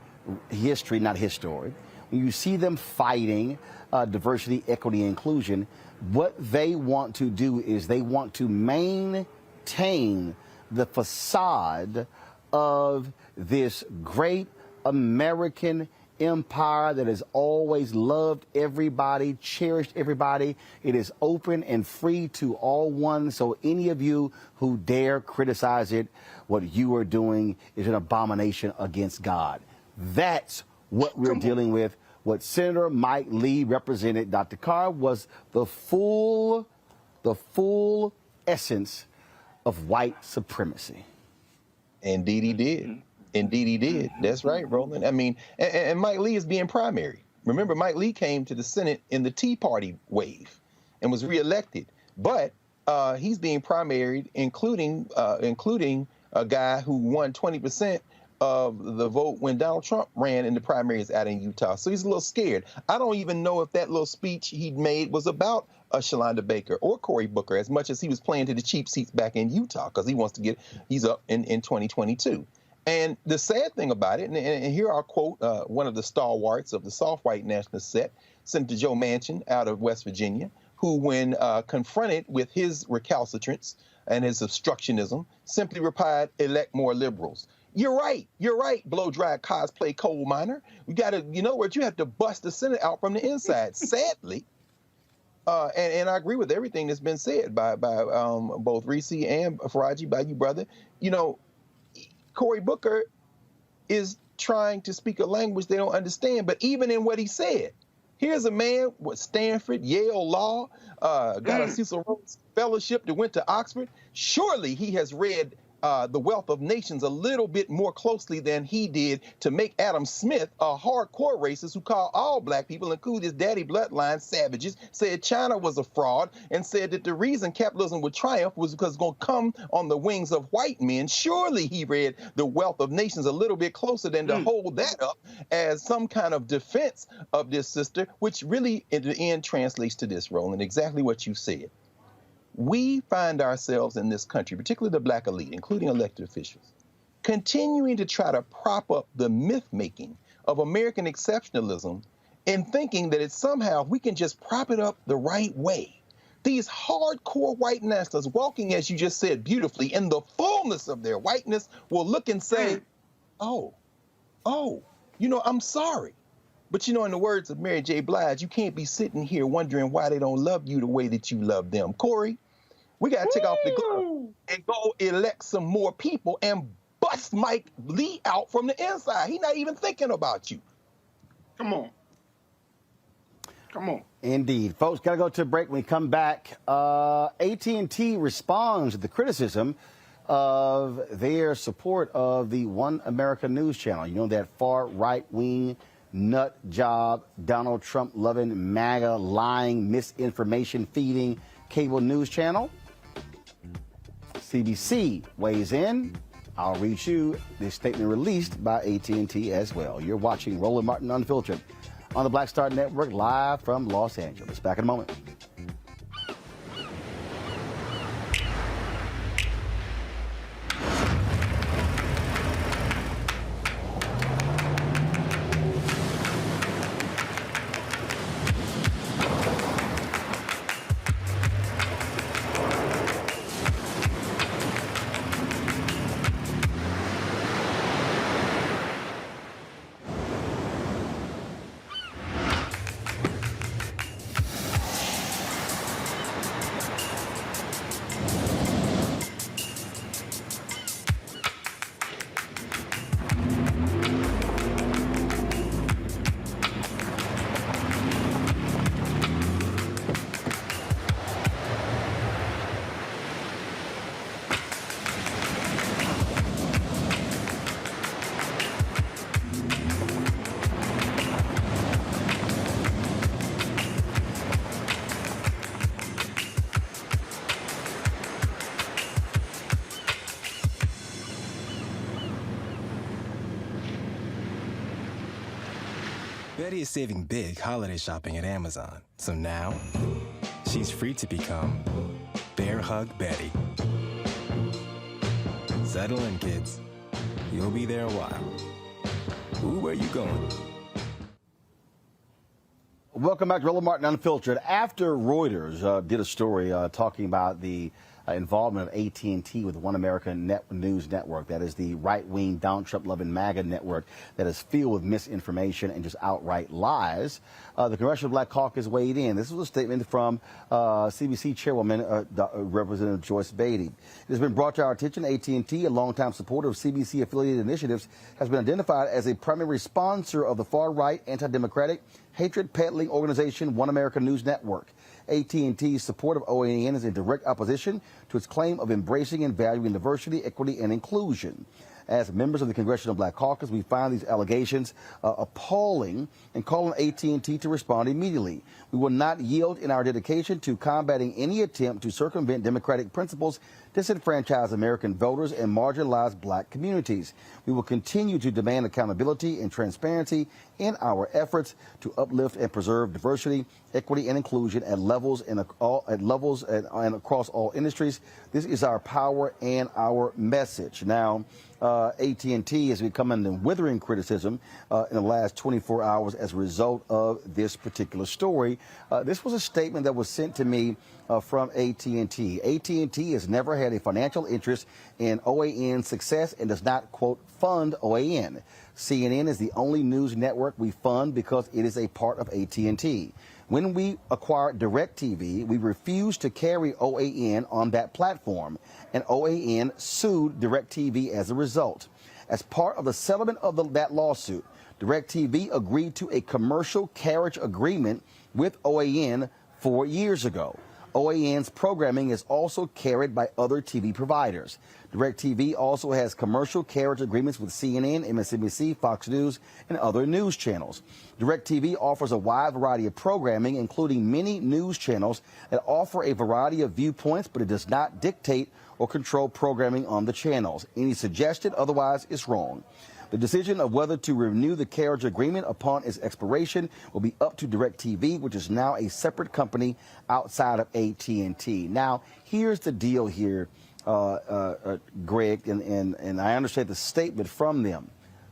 history, not history, when you see them fighting diversity, equity, and inclusion, what they want to do is they want to maintain the facade of this great American empire that has always loved everybody, cherished everybody. It is open and free to all one. So any of you who dare criticize it, what you are doing is an abomination against God. That's what we're dealing with. What Senator Mike Lee represented, Dr. Carr, was the full essence of white supremacy. Indeed he did. Indeed he did. That's right, Roland. I mean, and Mike Lee is being primary. Remember, Mike Lee came to the Senate in the Tea Party wave and was reelected. But he's being primaried, including a guy who won 20% of the vote when Donald Trump ran in the primaries out in Utah. So he's a little scared. I don't even know if that little speech he'd made was about Shalonda Baker or Cory Booker as much as he was playing to the cheap seats back in Utah because he's up in 2022. And the sad thing about it, and here I'll quote one of the stalwarts of the soft white nationalist set, Senator Joe Manchin out of West Virginia, who when confronted with his recalcitrance and his obstructionism, simply replied, elect more liberals. You're right, blow-dry cosplay coal miner. We got to, in other words, you have to bust the Senate out from the inside. Sadly, and I agree with everything that's been said by both Reese and Faraji, by you, brother. Cory Booker is trying to speak a language they don't understand, but even in what he said, here's a man with Stanford, Yale Law, got a Cecil Rhodes Fellowship that went to Oxford. Surely he has read The Wealth of Nations a little bit more closely than he did to make Adam Smith a hardcore racist who called all black people, including his daddy bloodline, savages, said China was a fraud, and said that the reason capitalism would triumph was because it's going to come on the wings of white men. Surely he read The Wealth of Nations a little bit closer than to hold that up as some kind of defense of this sister, which really in the end translates to this, Roland, exactly what you said. We find ourselves in this country, particularly the black elite, including elected officials, continuing to try to prop up the myth-making of American exceptionalism and thinking that it's somehow we can just prop it up the right way. These hardcore white nationalists walking, as you just said beautifully, in the fullness of their whiteness will look and say, oh, I'm sorry. But in the words of Mary J. Blige, you can't be sitting here wondering why they don't love you the way that you love them. Corey, we got to take off the glove and go elect some more people and bust Mike Lee out from the inside. He's not even thinking about you. Come on. Indeed. Folks, got to go to a break. When we come back, AT&T responds to the criticism of their support of the One America News Channel. That far right-wing nut job, Donald Trump loving, MAGA lying, misinformation feeding cable news channel. CBC weighs in. I'll read you this statement released by AT&T as well. You're watching Roland Martin Unfiltered on the Black Star Network, live from Los Angeles. Back in a moment. Betty is saving big holiday shopping at Amazon. So now, she's free to become Bear Hug Betty. Settle in, kids. You'll be there a while. Ooh, where you going? Welcome back to Roland Martin Unfiltered. After Reuters did a story talking about the involvement of AT&T with One America News Network. That is the right-wing, Donald Trump-loving MAGA network that is filled with misinformation and just outright lies. The Congressional Black Caucus weighed in. This was a statement from CBC Chairwoman Representative Joyce Beatty. It has been brought to our attention AT&T, a longtime supporter of CBC-affiliated initiatives, has been identified as a primary sponsor of the far-right, anti-democratic, hatred-peddling organization One America News Network. AT&T's support of OAN is in direct opposition to its claim of embracing and valuing diversity, equity, and inclusion. As members of the Congressional Black Caucus, we find these allegations appalling and call on AT&T to respond immediately. We will not yield in our dedication to combating any attempt to circumvent democratic principles, disenfranchise American voters, and marginalize black communities. We will continue to demand accountability and transparency in our efforts to uplift and preserve diversity, equity, and inclusion at levels and across all industries. This is our power and our message. Now, AT&T has become under withering criticism in the last 24 hours as a result of this particular story. This was a statement that was sent to me from AT&T. AT&T has never had a financial interest in OAN's success and does not, quote, fund OAN. CNN is the only news network we fund because it is a part of AT&T. When we acquired DirecTV, we refused to carry OAN on that platform, and OAN sued DirecTV as a result. As part of the settlement of that lawsuit, DirecTV agreed to a commercial carriage agreement with OAN 4 years ago. OAN's programming is also carried by other TV providers. DirecTV also has commercial carriage agreements with CNN, MSNBC, Fox News, and other news channels. DirecTV offers a wide variety of programming, including many news channels that offer a variety of viewpoints, but it does not dictate or control programming on the channels. Any suggestion otherwise is wrong. The decision of whether to renew the carriage agreement upon its expiration will be up to DirecTV, which is now a separate company outside of AT&T. Now, here's the deal here, Greg, and I understand the statement from them.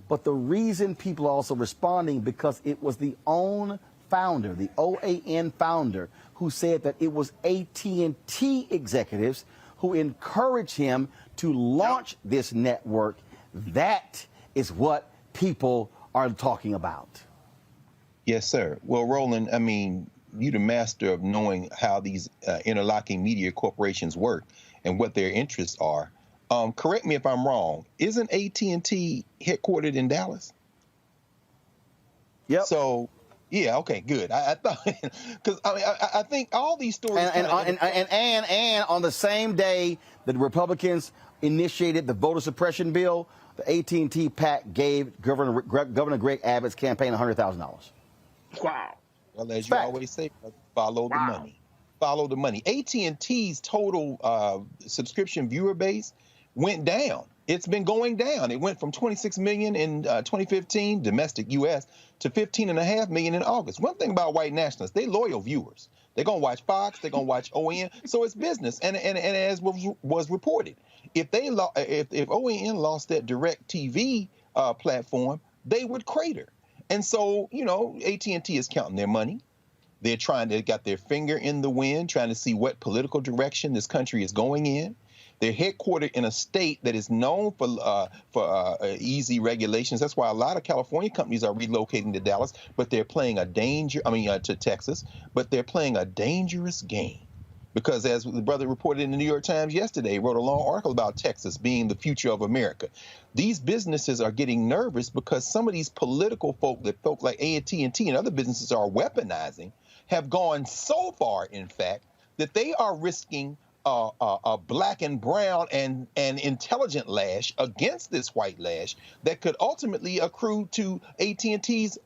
But the reason people are also responding because it was the OAN founder, the OAN founder, who said that it was AT&T executives who encouraged him to launch this network. That is what people are talking about. Yes, sir. Well, Roland, I mean, you're the master of knowing how these interlocking media corporations work and what their interests are. Correct me if I'm wrong. Isn't AT&T headquartered in Dallas? Yep. So, yeah, okay, good. I thought, because I think all these stories. And on the same day that the Republicans initiated the voter suppression bill, the AT&T PAC gave Governor Greg Abbott's campaign $100,000. Wow. Well, as you always say, follow the money. Follow the money. AT&T's total subscription viewer base went down. It's been going down. It went from 26 million in 2015, domestic U.S., to 15.5 million in August. One thing about white nationalists, they loyal viewers. They're going to watch Fox. They're going to watch OAN. So it's business. And as was reported, if OAN lost that DirecTV platform, they would crater. And so, you know, AT&T is counting their money. They're got their finger in the wind, trying to see what political direction this country is going in. They're headquartered in a state that is known for easy regulations. That's why a lot of California companies are relocating to Dallas, but they're playing to Texas, but they're playing a dangerous game. Because as the brother reported in the New York Times yesterday, he wrote a long article about Texas being the future of America. These businesses are getting nervous because some of these political folk like AT&T and other businesses are weaponizing have gone so far, in fact, that they are risking a black and brown and intelligent lash against this white lash that could ultimately accrue to AT&T's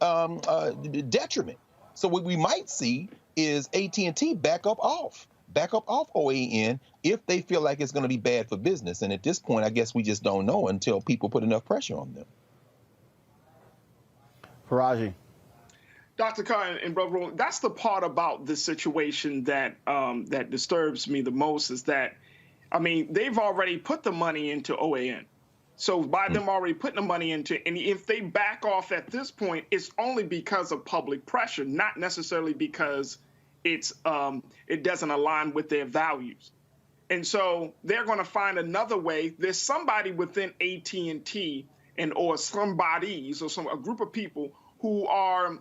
detriment. So what we might see is AT&T back up off OAN if they feel like it's going to be bad for business. And at this point, I guess we just don't know until people put enough pressure on them. Faraji. Dr. Carr and Brother Roland, that's the part about this situation that that disturbs me the most is that, I mean, they've already put the money into OAN. So by them already putting the money into, and if they back off at this point, it's only because of public pressure, not necessarily because it doesn't align with their values. And so they're going to find another way. There's somebody within AT&T or somebodies or a group of people who are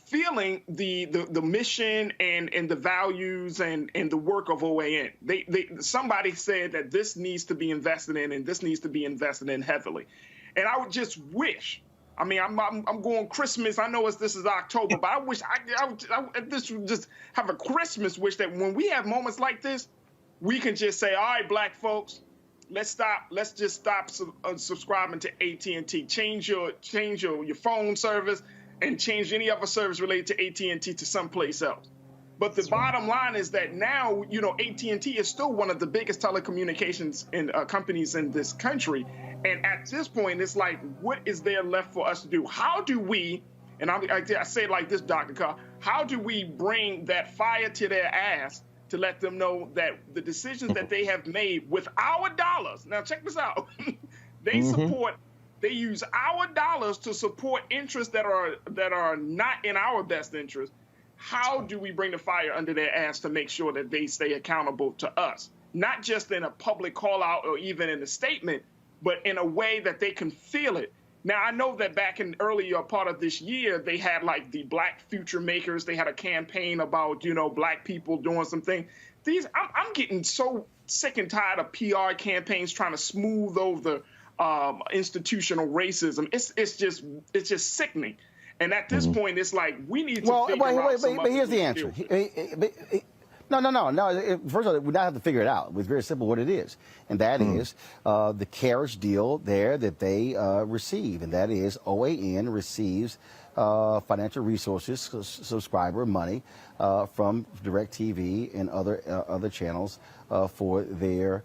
feeling the mission and the values and the work of OAN. Somebody said that this needs to be invested in and this needs to be invested in heavily. And I would just wish, I mean, I'm going Christmas. I know this is October, but I wish this would just have a Christmas wish that when we have moments like this, we can just say, all right, black folks, let's just stop subscribing to AT&T. Change your phone service and change any other service related to AT&T to someplace else. But the bottom line is that now, AT&T is still one of the biggest telecommunications companies in this country. And at this point, it's like, what is there left for us to do? How do we, and I say it like this, Dr. Carr, how do we bring that fire to their ass to let them know that the decisions that they have made with our dollars, now check this out, they use our dollars to support interests that are not in our best interest. How do we bring the fire under their ass to make sure that they stay accountable to us? Not just in a public call out or even in a statement, but in a way that they can feel it. Now, I know that back in earlier part of this year, they had like the Black Future Makers. They had a campaign about, black people doing something. I'm getting so sick and tired of PR campaigns trying to smooth over the institutional racism. It's just sickening. And at this point, it's like we need to figure out some but here's the answer. No. First of all, we don't have to figure it out. It's very simple what it is. And that is the carriage deal there that they receive. And that is OAN receives financial resources, subscriber money from DirecTV and other channels for their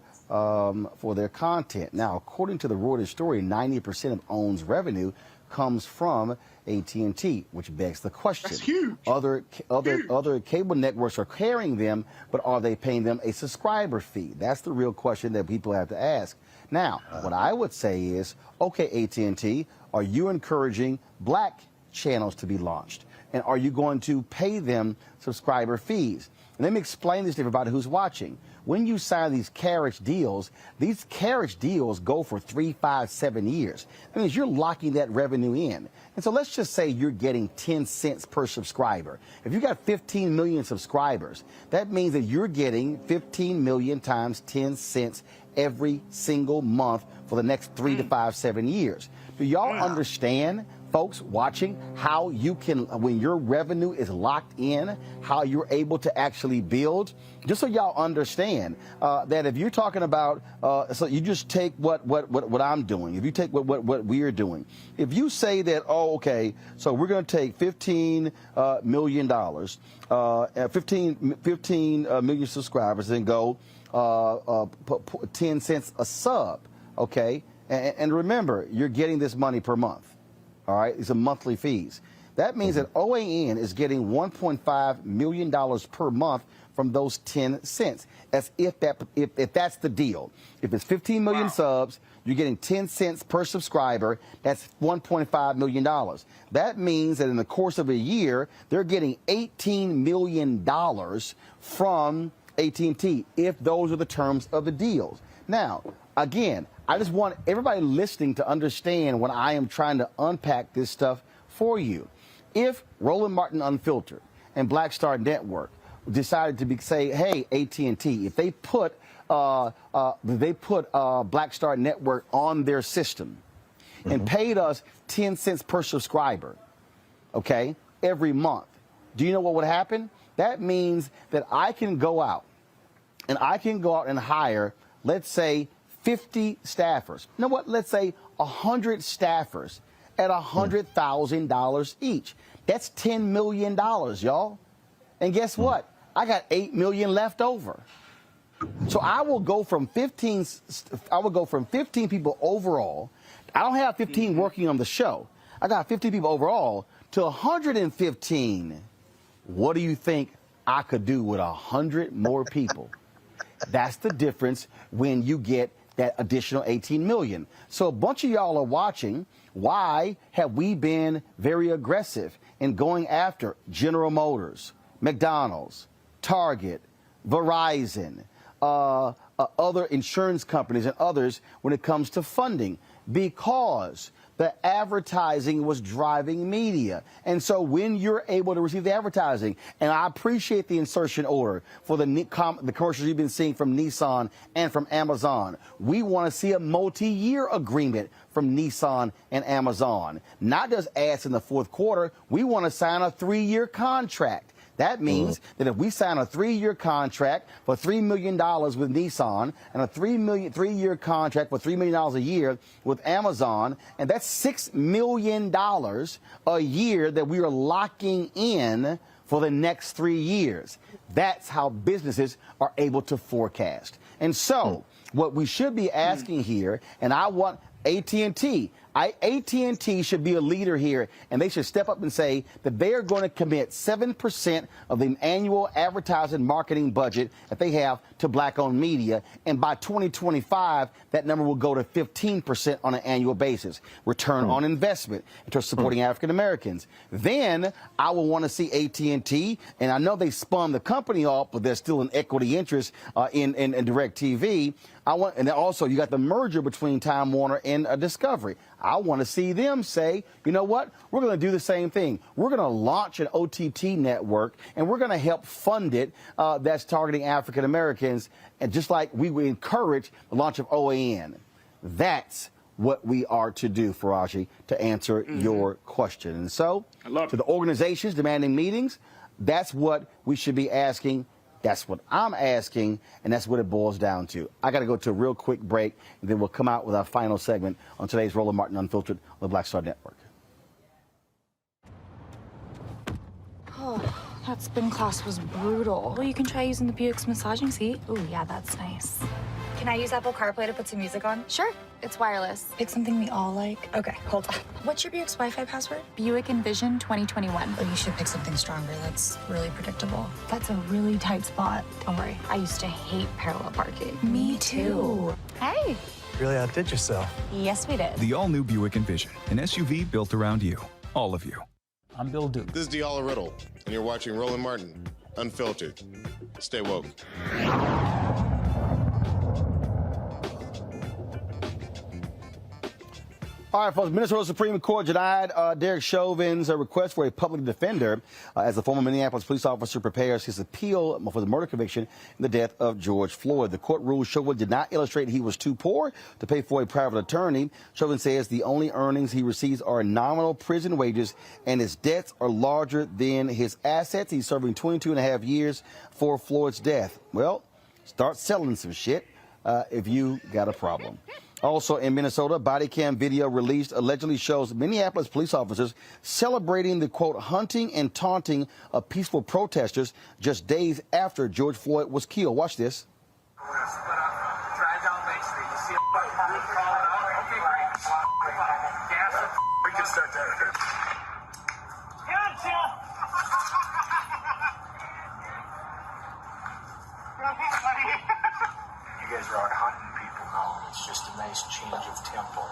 content. Now, according to the Reuters story, 90% of OWN's revenue comes from AT&T, which begs the question. That's huge. Other cable networks are carrying them, but are they paying them a subscriber fee? That's the real question that people have to ask. Now, what I would say is, okay, AT&T, are you encouraging black channels to be launched? And are you going to pay them subscriber fees? And let me explain this to everybody who's watching. When you sign these carriage deals go for 3, 5, 7 years. That means you're locking that revenue in. And so let's just say you're getting 10 cents per subscriber. If you got 15 million subscribers, that means that you're getting 15 million times 10 cents every single month for the next 3 to 5, 7 years. Do y'all understand, folks watching, how you can, when your revenue is locked in, how you're able to actually build? Just so y'all understand that if you're talking about, so you just take what I'm doing, if you take what we're doing, if you say that, oh, okay, so we're going to take $15 million, 15 million subscribers and go 10 cents a sub, okay? And remember, you're getting this money per month. All right, these are monthly fees. That means that OAN is getting $1.5 million per month from those 10 cents. As if that's the deal. If it's 15 million subs, you're getting 10 cents per subscriber. That's $1.5 million. That means that in the course of a year, they're getting $18 million from AT&T, if those are the terms of the deals. Now, again, I just want everybody listening to understand when I am trying to unpack this stuff for you. If Roland Martin Unfiltered and Black Star Network decided to say, hey, AT&T, if they put Black Star Network on their system and paid us 10 cents per subscriber, okay, every month, do you know what would happen? That means that I can go out and hire, let's say, 50 staffers. You know what? Let's say 100 staffers at $100,000 each. That's $10 million, y'all. And guess what? I got 8 million left over. So I will go from 15 people overall. I don't have 15 working on the show. I got 15 people overall to 115. What do you think I could do with 100 more people? That's the difference when you get that additional 18 million. So a bunch of y'all are watching. Why have we been very aggressive in going after General Motors, McDonald's, Target, Verizon, other insurance companies and others when it comes to funding, because the advertising was driving media. And so when you're able to receive the advertising, and I appreciate the insertion order for the commercials you've been seeing from Nissan and from Amazon, we want to see a multi-year agreement from Nissan and Amazon. Not just ads in the fourth quarter, we want to sign a 3-year contract. That means that if we sign a 3-year contract for $3 million with Nissan and a 3-year contract for $3 million a year with Amazon, and that's $6 million a year that we are locking in for the next 3 years. That's how businesses are able to forecast. And so what we should be asking here, and I want AT&T. AT&T should be a leader here, and they should step up and say that they are going to commit 7% of the annual advertising marketing budget that they have to black-owned media, and by 2025, that number will go to 15% on an annual basis. Return on investment in terms of supporting African Americans. Then I will want to see AT&T, and I know they spun the company off, but there's still an equity interest in DirecTV. And also you got the merger between Time Warner and Discovery. I want to see them say, you know what, we're going to do the same thing. We're going to launch an OTT network, and we're going to help fund it that's targeting African Americans, and just like we would encourage the launch of OAN. That's what we are to do, Faraji, to answer your question. And so, to the organizations demanding meetings, that's what we should be asking. That's what I'm asking, and that's what it boils down to. I got to go to a real quick break, and then we'll come out with our final segment on today's Roland Martin Unfiltered on the Black Star Network. Oh, that spin class was brutal. Well, you can try using the Buick's massaging seat. Ooh, yeah, that's nice. Can I use Apple CarPlay to put some music on? Sure, it's wireless. Pick something we all like. Okay, hold on. What's your Buick's Wi-Fi password? Buick Envision 2021. Oh, you should pick something stronger. That's really predictable. That's a really tight spot. Don't worry, I used to hate parallel parking. Me too. Hey. Really outdid yourself. Yes, we did. The all-new Buick Envision, an SUV built around you, all of you. I'm Bill Duke. This is Diala Riddle, and you're watching Roland Martin Unfiltered. Stay woke. All right, folks. Minnesota Supreme Court denied Derek Chauvin's request for a public defender as the former Minneapolis police officer prepares his appeal for the murder conviction in the death of George Floyd. The court ruled Chauvin did not illustrate he was too poor to pay for a private attorney. Chauvin says the only earnings he receives are nominal prison wages, and his debts are larger than his assets. He's serving 22.5 years for Floyd's death. Well, start selling some shit if you got a problem. Also in Minnesota, body cam video released allegedly shows Minneapolis police officers celebrating the, quote, hunting and taunting of peaceful protesters just days after George Floyd was killed. Watch this. Drive down Main Street. You see a crawling out. Okay, great. Gas it. We can start there. Gotcha! You guys are out hunting people now. It's just a nice change of tempo.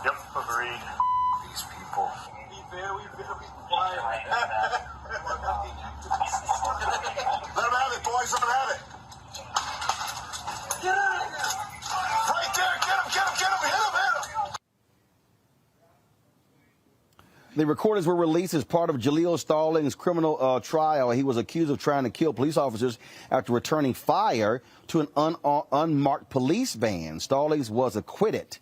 Yep, agreed. These people. Be very, very quiet. Let them have it, boys. Let them have it. Get out of here. Right there. Get him, get him, get him. Hit him, hit him. The recordings were released as part of Jaleel Stallings' criminal trial. He was accused of trying to kill police officers after returning fire to an unmarked police van. Stallings was acquitted.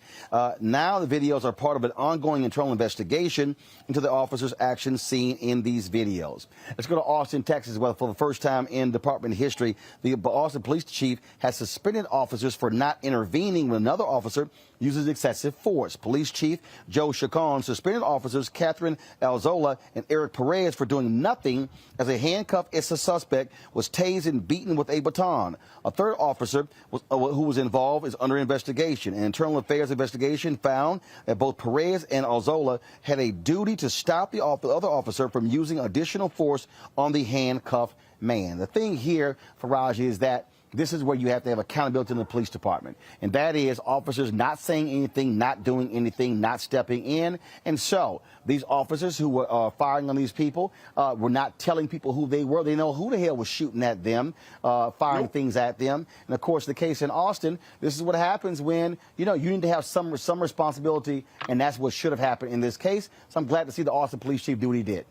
Now the videos are part of an ongoing internal investigation into the officers' actions seen in these videos. Let's go to Austin, Texas. Well, for the first time in department history, the Austin police chief has suspended officers for not intervening when another officer uses excessive force. Police Chief Joe Chacon suspended officers Catherine Alzola and Eric Perez for doing nothing as a handcuffed suspect was tased and beaten with a baton. A third officer who was involved is under investigation. An internal affairs investigation found that both Perez and Alzola had a duty to stop the other officer from using additional force on the handcuffed man. The thing here, Faraji, is that this is where you have to have accountability in the police department. And that is officers not saying anything, not doing anything, not stepping in. And so these officers who were firing on these people were not telling people who they were. They know who the hell was shooting at them, firing things at them. And, of course, the case in Austin, this is what happens when, you need to have some responsibility, and that's what should have happened in this case. So I'm glad to see the Austin police chief do what he did.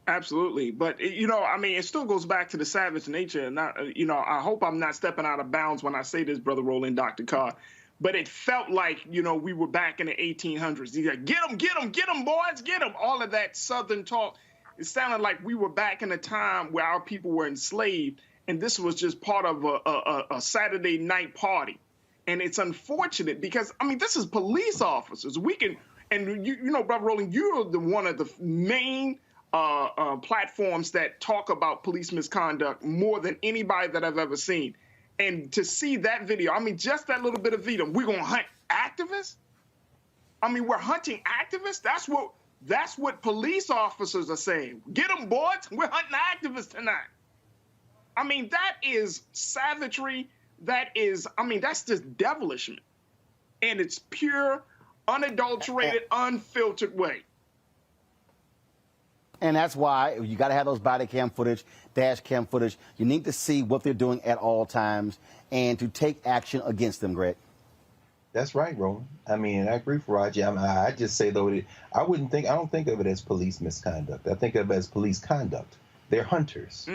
Absolutely. But, it still goes back to the savage nature. And, I hope I'm not stepping out of bounds when I say this, Brother Roland, Dr. Carr. But it felt like, we were back in the 1800s. He's like, get them, boys, get them. All of that Southern talk. It sounded like we were back in a time where our people were enslaved. And this was just part of a Saturday night party. And it's unfortunate because, this is police officers. We can, and Brother Roland, you're one of the main platforms that talk about police misconduct more than anybody that I've ever seen. And to see that video, just that little bit of video, we're going to hunt activists? We're hunting activists? That's what police officers are saying. Get them, boys. We're hunting activists tonight. That is savagery. That is, that's just devilishment. And it's pure, unadulterated, unfiltered way. And that's why you got to have those body cam footage, dash cam footage. You need to see what they're doing at all times and to take action against them, Greg. That's right, Roland. I agree with Roger. I just say, though, I don't think of it as police misconduct. I think of it as police conduct. They're hunters.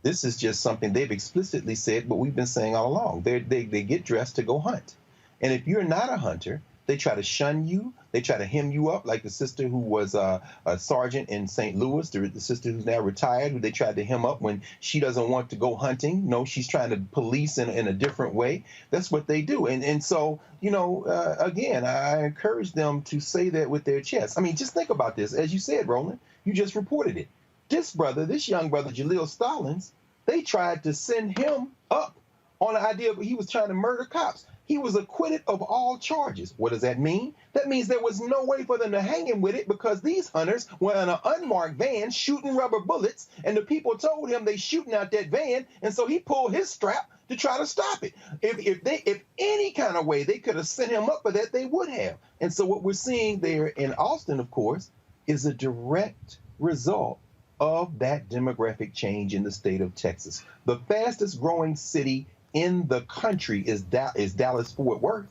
This is just something they've explicitly said, but we've been saying all along. They get dressed to go hunt. And if you're not a hunter, they try to shun you. They try to hem you up, like the sister who was a sergeant in St. Louis, the sister who's now retired, who they tried to hem up when she doesn't want to go hunting. No, she's trying to police in a different way. That's what they do. And so, again, I encourage them to say that with their chest. Just think about this. As you said, Roland, you just reported it. This young brother, Jaleel Stallings, they tried to send him up on the idea that he was trying to murder cops. He was acquitted of all charges. What does that mean? That means there was no way for them to hang him with it because these hunters were in an unmarked van shooting rubber bullets, and the people told him they shooting out that van, and so he pulled his strap to try to stop it. If any kind of way they could have sent him up for that, they would have. And so what we're seeing there in Austin, of course, is a direct result of that demographic change in the state of Texas. The fastest growing city in the country is Dallas-Fort Worth.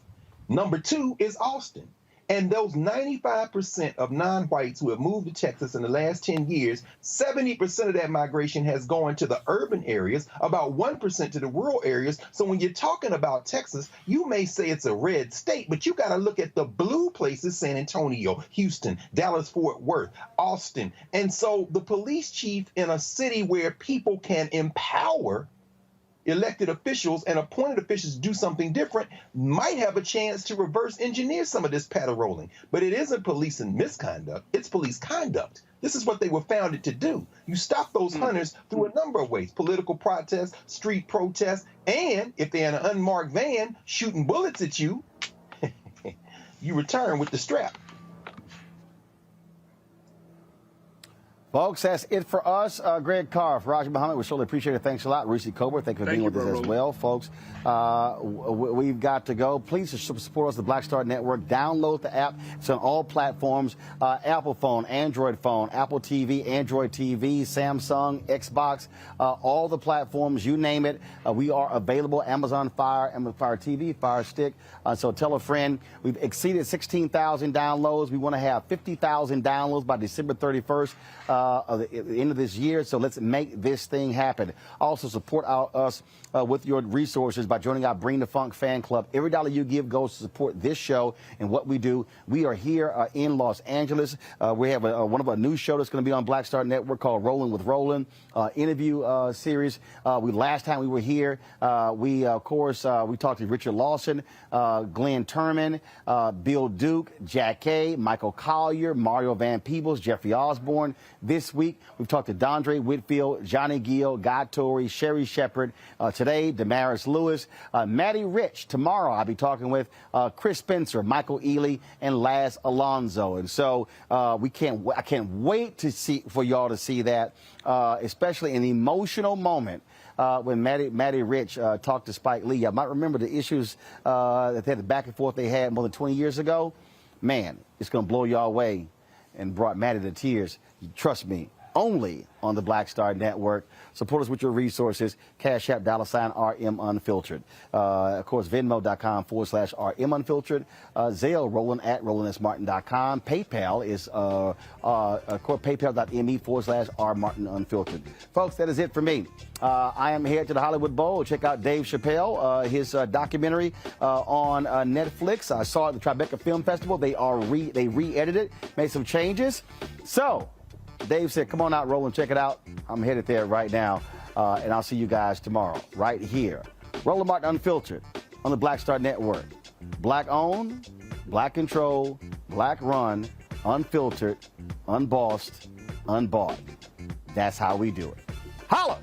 Number 2 is Austin. And those 95% of non-whites who have moved to Texas in the last 10 years, 70% of that migration has gone to the urban areas, about 1% to the rural areas. So when you're talking about Texas, you may say it's a red state, but you got to look at the blue places: San Antonio, Houston, Dallas-Fort Worth, Austin. And so the police chief in a city where people can empower elected officials and appointed officials do something different might have a chance to reverse engineer some of this patter rolling. But it isn't police misconduct, it's police conduct. This is what they were founded to do. You stop those hunters through a number of ways: political protests, street protests, and if they're in an unmarked van shooting bullets at you, you return with the strap. Folks, that's it for us. Greg Carr, Raji Muhammad, we surely appreciate it. Thanks a lot. Reese Cobra, thank you for being with us as well. Folks, we've got to go. Please support us, the Black Star Network. Download the app. It's on all platforms: Apple phone, Android phone, Apple TV, Android TV, Samsung, Xbox, all the platforms, you name it. We are available. Amazon Fire, Amazon Fire TV, Fire Stick. So tell a friend. We've exceeded 16,000 downloads. We want to have 50,000 downloads by December 31st. At the end of this year, so let's make this thing happen. Also, support us with your resources by joining our Bring the Funk fan club. Every dollar you give goes to support this show and what we do. We are here in Los Angeles. We have one of our new shows that's going to be on Black Star Network called Rolling with Roland, interview series. Last time we were here, we talked to Richard Lawson, Glenn Turman, Bill Duke, Jack Kay, Michael Collier, Mario Van Peebles, Jeffrey Osborne. this week. We've talked to Dondre Whitfield, Johnny Gill, Guy Torrey, Sherry Shepard. Today, Damaris Lewis, Maddie Rich. Tomorrow, I'll be talking with Chris Spencer, Michael Ealy, and Laz Alonso. And so I can't wait for y'all to see that, especially an emotional moment. When Maddie Rich talked to Spike Lee. I might remember the issues that they had, the back and forth they had more than 20 years ago. Man, it's going to blow y'all away, and brought Maddie to tears. Trust me, only on the Black Star Network. Support us with your resources. Cash App, $RM Unfiltered. Of course, Venmo.com/RM Unfiltered. Zelle, Roland at RolandSMartin.com. PayPal is PayPal.me/R Martin Unfiltered. Folks, that is it for me. I am here to the Hollywood Bowl. Check out Dave Chappelle, his documentary on Netflix. I saw it at the Tribeca Film Festival. They re-edited it, made some changes. So Dave said, come on out, Roland, check it out. I'm headed there right now, and I'll see you guys tomorrow right here. Roland Martin Unfiltered on the Black Star Network. Black owned, black controlled, black run, unfiltered, unbossed, unbought. That's how we do it. Holla!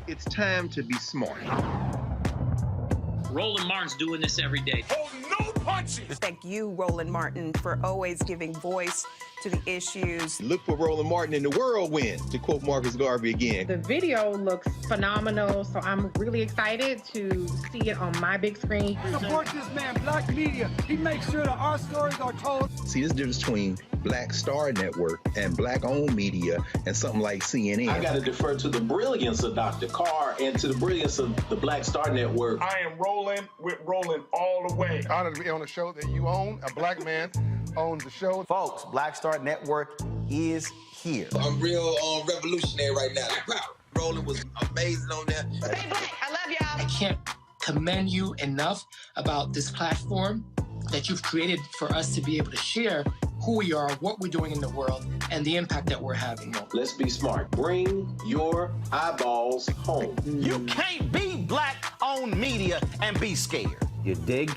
It's time to be smart. Roland Martin's doing this every day. Oh, no punches! Thank you, Roland Martin, for always giving voice to the issues. Look for Roland Martin in the whirlwind, to quote Marcus Garvey again. The video looks phenomenal, so I'm really excited to see it on my big screen. Support this man, Black Media. He makes sure that our stories are told. See, there's a difference between Black Star Network and black-owned media and something like CNN. I got to defer to the brilliance of Dr. Carr and to the brilliance of the Black Star Network. I am rolling with Roland all the way. Honored to be on a show that you own. A black man owns the show. Folks, Black Star Network is here. I'm real revolutionary right now. Roland was amazing on there. Stay black. I love y'all. I can't commend you enough about this platform that you've created for us to be able to share who we are, what we're doing in the world, and the impact that we're having. Let's be smart. Bring your eyeballs home. You can't be black-owned media and be scared. You dig?